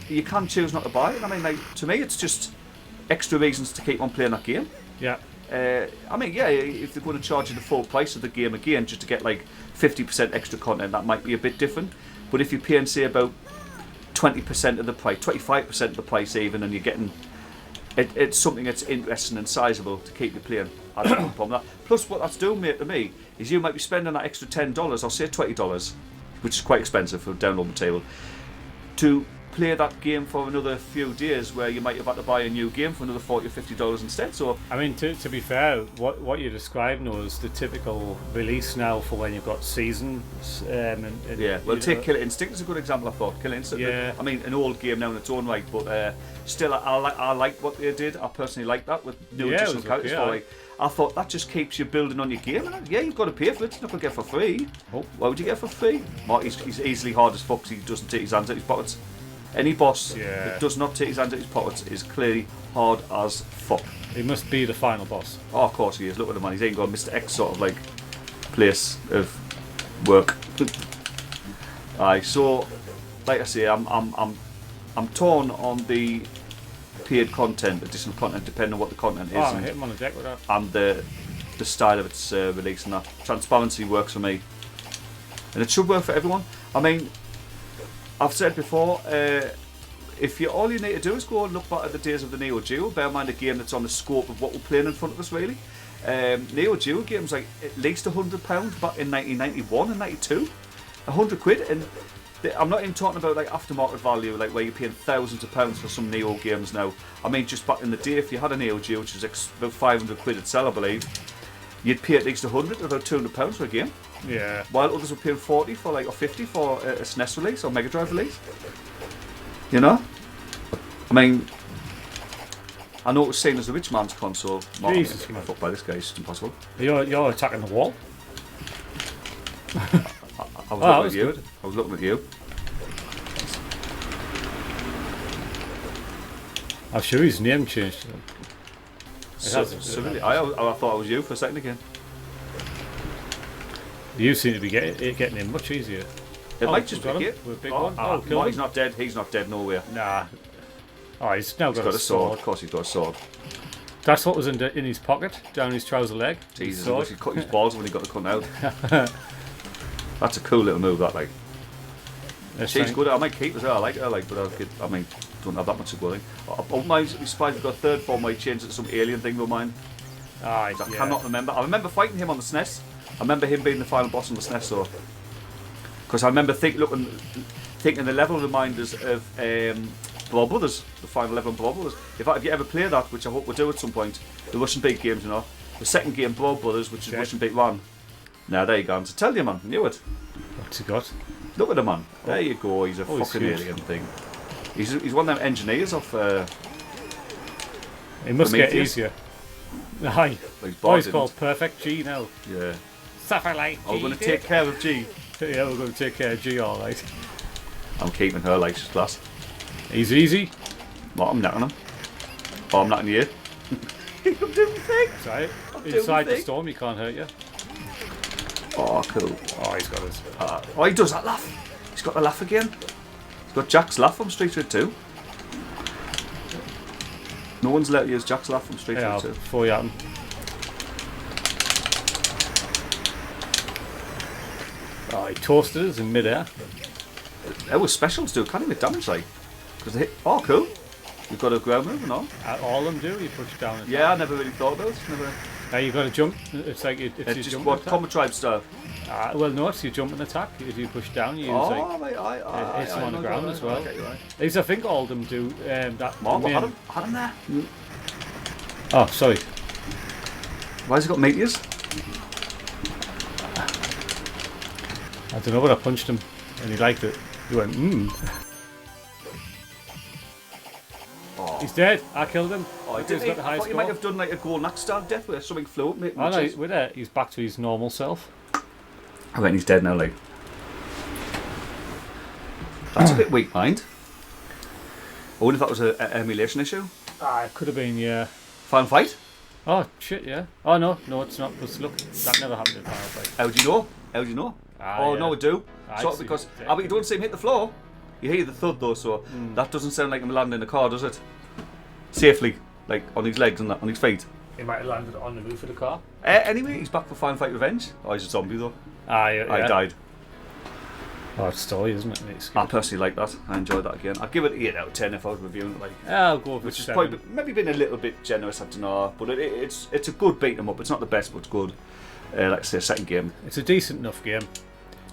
[SPEAKER 2] You can choose not to buy it. I mean, like, to me, it's just extra reasons to keep on playing that game.
[SPEAKER 1] Yeah.
[SPEAKER 2] I mean, if they're going to charge you the full price of the game again just to get like 50% extra content, that might be a bit different. But if you're paying, say, about 20% of the price, 25% of the price even, and you're getting it's something that's interesting and sizable to keep you playing, I don't have a problem with that. Plus, what that's doing, mate, to me, is you might be spending that extra $10 or say $20, which is quite expensive for download material, to play that game for another few days, where you might have had to buy a new game for another $40 or $50 instead. So
[SPEAKER 1] I mean, to be fair, what you're describing is the typical release now for when you've got seasons.
[SPEAKER 2] Take Killer Instinct as a good example. I thought Killer Instinct. Yeah. I mean, an old game now in its own right, but still, I like what they did. I personally like that with new additional characters. I thought that just keeps you building on your game. And you've got to pay for it. It's not going to get for free. Oh. Why would you get for free? Well, he's easily hard as fuck. He doesn't take his hands out of his pockets. Any boss
[SPEAKER 1] Yeah.
[SPEAKER 2] that does not take his hands out his pockets is clearly hard as fuck.
[SPEAKER 1] He must be the final boss.
[SPEAKER 2] Oh, of course he is. Look at the man. He's ain't got Mr. X sort of like place of work. Aye, so like I say, I'm torn on the paid content, additional content, depending on what the content is,
[SPEAKER 1] I hit him on the deck with that.
[SPEAKER 2] and the style of its release and that. Transparency works for me, and it should work for everyone. I mean, I've said before, if all you need to do is go and look back at the days of the Neo Geo, bear in mind a game that's on the scope of what we're playing in front of us really. Neo Geo games like at least £100 back in 1991 and 92, £100, and I'm not even talking about like aftermarket value, like where you're paying thousands of pounds for some Neo games now. I mean, just back in the day, if you had a Neo Geo, which was about £500 at sell, I believe, you'd pay at least 100 or about £200 for a game.
[SPEAKER 1] Yeah.
[SPEAKER 2] While others were paying 40 for like or 50 for a SNES release or Mega Drive release. You know, I mean, I know it was seen as a rich man's console.
[SPEAKER 1] Jesus,
[SPEAKER 2] I'm fucked by this guy. It's impossible.
[SPEAKER 1] You're attacking the wall.
[SPEAKER 2] I was looking at you.
[SPEAKER 1] Good.
[SPEAKER 2] I was looking at you.
[SPEAKER 1] I'm sure his name changed.
[SPEAKER 2] So really, I thought it was you for a second again.
[SPEAKER 1] You seem to be getting him much easier.
[SPEAKER 2] It might just be
[SPEAKER 1] him
[SPEAKER 2] it.
[SPEAKER 1] with a big one. Oh,
[SPEAKER 2] No,
[SPEAKER 1] kill
[SPEAKER 2] he's
[SPEAKER 1] him.
[SPEAKER 2] not dead. He's not dead nowhere.
[SPEAKER 1] Nah. Oh, he's now
[SPEAKER 2] He's got a sword. Of course, he's got a sword.
[SPEAKER 1] That's what was in his pocket, down his trouser leg.
[SPEAKER 2] Jesus,
[SPEAKER 1] Sword.
[SPEAKER 2] he cut his balls when he got the cut out. That's a cool little move, that like. She's good. I might keep as well. I like her, like, but I mean, don't have that much to go. I wouldn't mind. I'm surprised we've got a third form. Might change it to some alien thing. Don't mind.
[SPEAKER 1] Ah,
[SPEAKER 2] I cannot remember. I remember fighting him on the SNES. I remember him being the final boss on the SNES, though. Because I remember thinking the level reminders of Blood Brothers, the final level of Blood Brothers. If you ever play that, which I hope we'll do at some point, the Russian Beat games, you know, the second game, Blood Brothers, which is Russian Beat 1. Now there you go. So tell you, man, knew it.
[SPEAKER 1] What's he got?
[SPEAKER 2] Look at him, man. There you go. He's a fucking alien thing. He's one of them engineers of.
[SPEAKER 1] It must get
[SPEAKER 2] Prometheus.
[SPEAKER 1] easier. Aye.
[SPEAKER 2] Well,
[SPEAKER 1] He's called Perfect G now.
[SPEAKER 2] Yeah.
[SPEAKER 1] Suffer like
[SPEAKER 2] I'm
[SPEAKER 1] G.
[SPEAKER 2] going to take care of G.
[SPEAKER 1] Yeah, we're going to take care of G, all right.
[SPEAKER 2] I'm keeping her like she's class.
[SPEAKER 1] He's easy.
[SPEAKER 2] What? I'm knocking him. Oh, I'm knocking you. I'm doing the thing.
[SPEAKER 1] Right.
[SPEAKER 2] doing
[SPEAKER 1] Inside
[SPEAKER 2] the
[SPEAKER 1] the
[SPEAKER 2] thing.
[SPEAKER 1] storm, he can't hurt you.
[SPEAKER 2] Oh, cool.
[SPEAKER 1] Oh, he's got us.
[SPEAKER 2] Oh, he does that laugh. He's got the laugh again. He's got Jack's laugh from Street Fighter 2. No one's let you use Jack's laugh from Street
[SPEAKER 1] Yeah,
[SPEAKER 2] Fighter 2.
[SPEAKER 1] before you happen. Oh, he toasted us in midair.
[SPEAKER 2] That was specials do. Can't even damage like. Because they hit. Oh, cool. You've got a ground move and all.
[SPEAKER 1] All of them do. You push down. And
[SPEAKER 2] Yeah, I never really thought about it. Never.
[SPEAKER 1] Now you got to jump. It's like it's your
[SPEAKER 2] Just
[SPEAKER 1] jump
[SPEAKER 2] what
[SPEAKER 1] attack.
[SPEAKER 2] Combat Tribe style.
[SPEAKER 1] Well, no, it's your jump and attack. If you push down, you use
[SPEAKER 2] Oh,
[SPEAKER 1] like.
[SPEAKER 2] I
[SPEAKER 1] It's on the
[SPEAKER 2] know
[SPEAKER 1] ground
[SPEAKER 2] that.
[SPEAKER 1] as well.
[SPEAKER 2] Okay, right.
[SPEAKER 1] These, I think, all of them do that.
[SPEAKER 2] Mark,
[SPEAKER 1] main-
[SPEAKER 2] had him there.
[SPEAKER 1] Oh, sorry.
[SPEAKER 2] Why has he got meteors?
[SPEAKER 1] I don't know, but I punched him and he liked it. He went,
[SPEAKER 2] Oh.
[SPEAKER 1] He's dead. I killed him.
[SPEAKER 2] Oh,
[SPEAKER 1] He's
[SPEAKER 2] didn't
[SPEAKER 1] got
[SPEAKER 2] he?
[SPEAKER 1] the
[SPEAKER 2] I
[SPEAKER 1] highest
[SPEAKER 2] thought you might
[SPEAKER 1] score.
[SPEAKER 2] have done like a gold axe style death where something flew up.
[SPEAKER 1] Oh no, with it, he's back to his normal self.
[SPEAKER 2] I reckon he's dead now, like. That's a bit weak mind. I wonder if that was an emulation issue.
[SPEAKER 1] Ah, it could have been, yeah.
[SPEAKER 2] Final fight?
[SPEAKER 1] Oh, shit, yeah. Oh, no, it's not. Because look, that never happened in Final Fight.
[SPEAKER 2] How do you know? How do you know?
[SPEAKER 1] Ah, yeah.
[SPEAKER 2] No, I do.
[SPEAKER 1] I
[SPEAKER 2] Sort of
[SPEAKER 1] see.
[SPEAKER 2] because
[SPEAKER 1] Yeah.
[SPEAKER 2] but you don't see him hit the floor. You hear the thud though, so that doesn't sound like him landing in the car, does it? Safely, like on his legs and that, on his feet.
[SPEAKER 1] He might have landed on the roof of the car.
[SPEAKER 2] Anyway, he's back for Final Fight Revenge. Oh, he's a zombie though.
[SPEAKER 1] Ah, yeah.
[SPEAKER 2] I died.
[SPEAKER 1] Oh, it's story, isn't it? It's
[SPEAKER 2] I
[SPEAKER 1] good.
[SPEAKER 2] personally like that. I enjoyed that again. I'd give it 8 out of 10 if I was reviewing it. Like,
[SPEAKER 1] Yeah, I'll go for
[SPEAKER 2] which is
[SPEAKER 1] 7.
[SPEAKER 2] probably maybe been a little bit generous. I don't know, but it's a good beat 'em up. It's not the best, but it's good. Like I say, second game.
[SPEAKER 1] It's a decent enough game.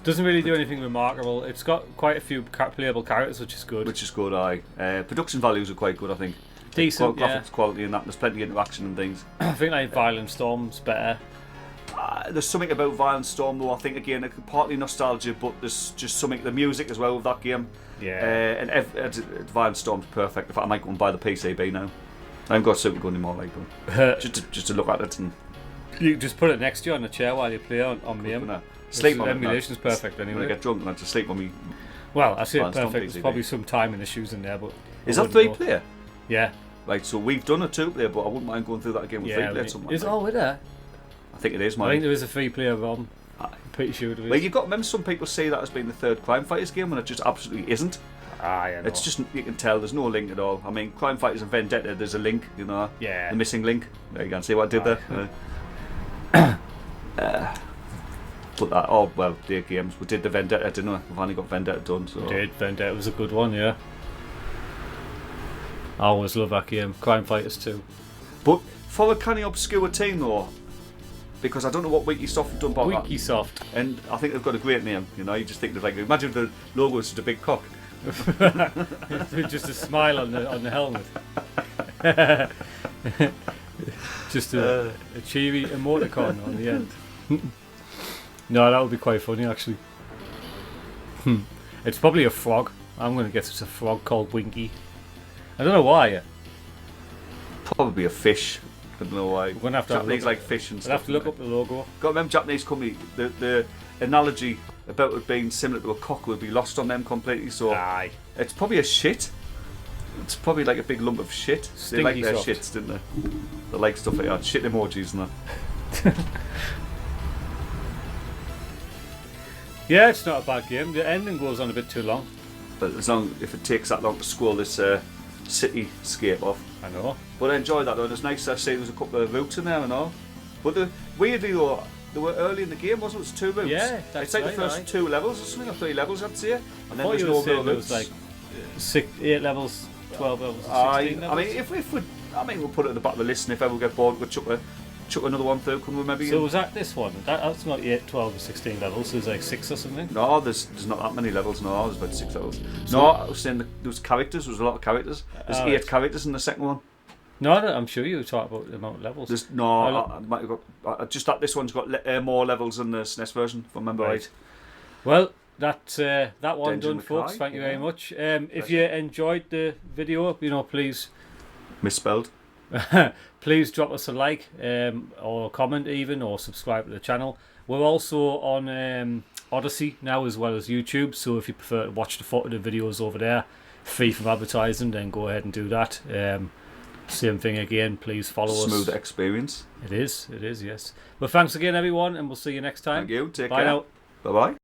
[SPEAKER 1] Doesn't really do anything remarkable. It's got quite a few playable characters, which is good.
[SPEAKER 2] Which is good, aye. Production values are quite good, I think.
[SPEAKER 1] Decent, yeah.
[SPEAKER 2] Graphics quality and that. There's plenty of interaction and things.
[SPEAKER 1] I think like Violent Storm's better.
[SPEAKER 2] There's something about Violent Storm though, I think, again, partly nostalgia, but there's just something, the music as well with that game.
[SPEAKER 1] Yeah.
[SPEAKER 2] And Violent Storm's perfect. In fact, I might go and buy the PCB now. I haven't got a Super Gun anymore, like, but just to look at it and
[SPEAKER 1] You just put it next to you on the chair while you play on MAME.
[SPEAKER 2] sleep on it.
[SPEAKER 1] Emulation's perfect
[SPEAKER 2] When I
[SPEAKER 1] anyway.
[SPEAKER 2] get drunk and I just sleep on me
[SPEAKER 1] Well, I say
[SPEAKER 2] Well, it's not
[SPEAKER 1] perfect. There's
[SPEAKER 2] PCB.
[SPEAKER 1] probably some timing issues in there, but
[SPEAKER 2] Is
[SPEAKER 1] I
[SPEAKER 2] that
[SPEAKER 1] wouldn't know.
[SPEAKER 2] 3-player?
[SPEAKER 1] Yeah.
[SPEAKER 2] Right, so we've done a 2-player, but I wouldn't mind going through that again with
[SPEAKER 1] Yeah.
[SPEAKER 2] 3-player. Something
[SPEAKER 1] Is
[SPEAKER 2] like that.
[SPEAKER 1] with there?
[SPEAKER 2] I think it is,
[SPEAKER 1] I
[SPEAKER 2] mate.
[SPEAKER 1] think there is a 3-player ROM.
[SPEAKER 2] Aye.
[SPEAKER 1] I'm pretty sure there is.
[SPEAKER 2] Well, you've got, remember some people say that as being the third Crime Fighters game, when it just absolutely isn't.
[SPEAKER 1] I know.
[SPEAKER 2] It's just, you can tell, there's no link at all. I mean, Crime Fighters and Vendetta, there's a link, you know.
[SPEAKER 1] Yeah.
[SPEAKER 2] The missing link. There you can see what I did there. But that, oh, well, their games. We did the Vendetta, didn't we? We've only got Vendetta done, so.
[SPEAKER 1] Did Vendetta was a good one, yeah. I always love that game. Crime Fighters 2.
[SPEAKER 2] But for a kind of obscure team, though, because I don't know what Winkysoft have done about that.
[SPEAKER 1] Winkysoft.
[SPEAKER 2] And I think they've got a great name, you know. You just think of like, imagine if the logo was just a big cock.
[SPEAKER 1] Just a smile on the helmet. Just a cheery emoticon on the end. No, that would be quite funny actually. It's probably a frog. I'm going to guess it's a frog called Winky. I don't know why.
[SPEAKER 2] Probably a fish. I don't know why.
[SPEAKER 1] We're going to have to
[SPEAKER 2] Japanese like fish and
[SPEAKER 1] I'll
[SPEAKER 2] stuff.
[SPEAKER 1] have to look up the logo.
[SPEAKER 2] Got to remember, Japanese company. The analogy about it being similar to a cock would be lost on them completely. So
[SPEAKER 1] Aye.
[SPEAKER 2] it's probably a shit. It's probably like a big lump of shit. They like their
[SPEAKER 1] Stinky soft.
[SPEAKER 2] shits, didn't they? They like stuff like that. Shit emojis and that.
[SPEAKER 1] Yeah, it's not a bad game. The ending goes on a bit too long.
[SPEAKER 2] But as long if it takes that long to scroll this cityscape off.
[SPEAKER 1] I know.
[SPEAKER 2] But I enjoyed that though. It was nice to see there was a couple of routes in there and all. But weirdly though, they were early in the game, wasn't it? It was 2 routes.
[SPEAKER 1] Yeah, that's
[SPEAKER 2] it's like
[SPEAKER 1] right,
[SPEAKER 2] the first
[SPEAKER 1] aye.
[SPEAKER 2] 2 levels or something, or 3 levels I'd say. And then
[SPEAKER 1] I thought
[SPEAKER 2] there's
[SPEAKER 1] you
[SPEAKER 2] no
[SPEAKER 1] were saying
[SPEAKER 2] real
[SPEAKER 1] there
[SPEAKER 2] routes.
[SPEAKER 1] was like 8 levels, 12 levels, 16
[SPEAKER 2] I
[SPEAKER 1] levels.
[SPEAKER 2] mean, if we, I mean, we'll put it at the back of the list, and if ever we get bored, we'll chuck another one through. Can we maybe?
[SPEAKER 1] So was that this one? That's not 8, 12 or 16 levels. There's like 6 or something.
[SPEAKER 2] No, there's not that many levels. No, there's about 6 levels. No, I was saying there was characters. There was a lot of characters. There's 8
[SPEAKER 1] right.
[SPEAKER 2] characters in the second one.
[SPEAKER 1] No, I'm sure you were talking about the amount of levels.
[SPEAKER 2] There's I might have got just that. This one's got more levels than the SNES version, if I remember right.
[SPEAKER 1] Well, that one
[SPEAKER 2] Denjin
[SPEAKER 1] done,
[SPEAKER 2] Makai,
[SPEAKER 1] folks. Thank you very
[SPEAKER 2] yeah.
[SPEAKER 1] much. If you enjoyed the video, please
[SPEAKER 2] Misspelled.
[SPEAKER 1] please drop us a like, or comment even, or subscribe to the channel. We're also on Odyssey now as well as YouTube. So if you prefer to watch the videos over there, free from advertising, then go ahead and do that. Same thing again. Please follow us.
[SPEAKER 2] Smooth experience.
[SPEAKER 1] It is. Yes. But thanks again, everyone, and we'll see you next time.
[SPEAKER 2] Thank you. Take
[SPEAKER 1] Bye
[SPEAKER 2] care.
[SPEAKER 1] now.
[SPEAKER 2] Bye bye.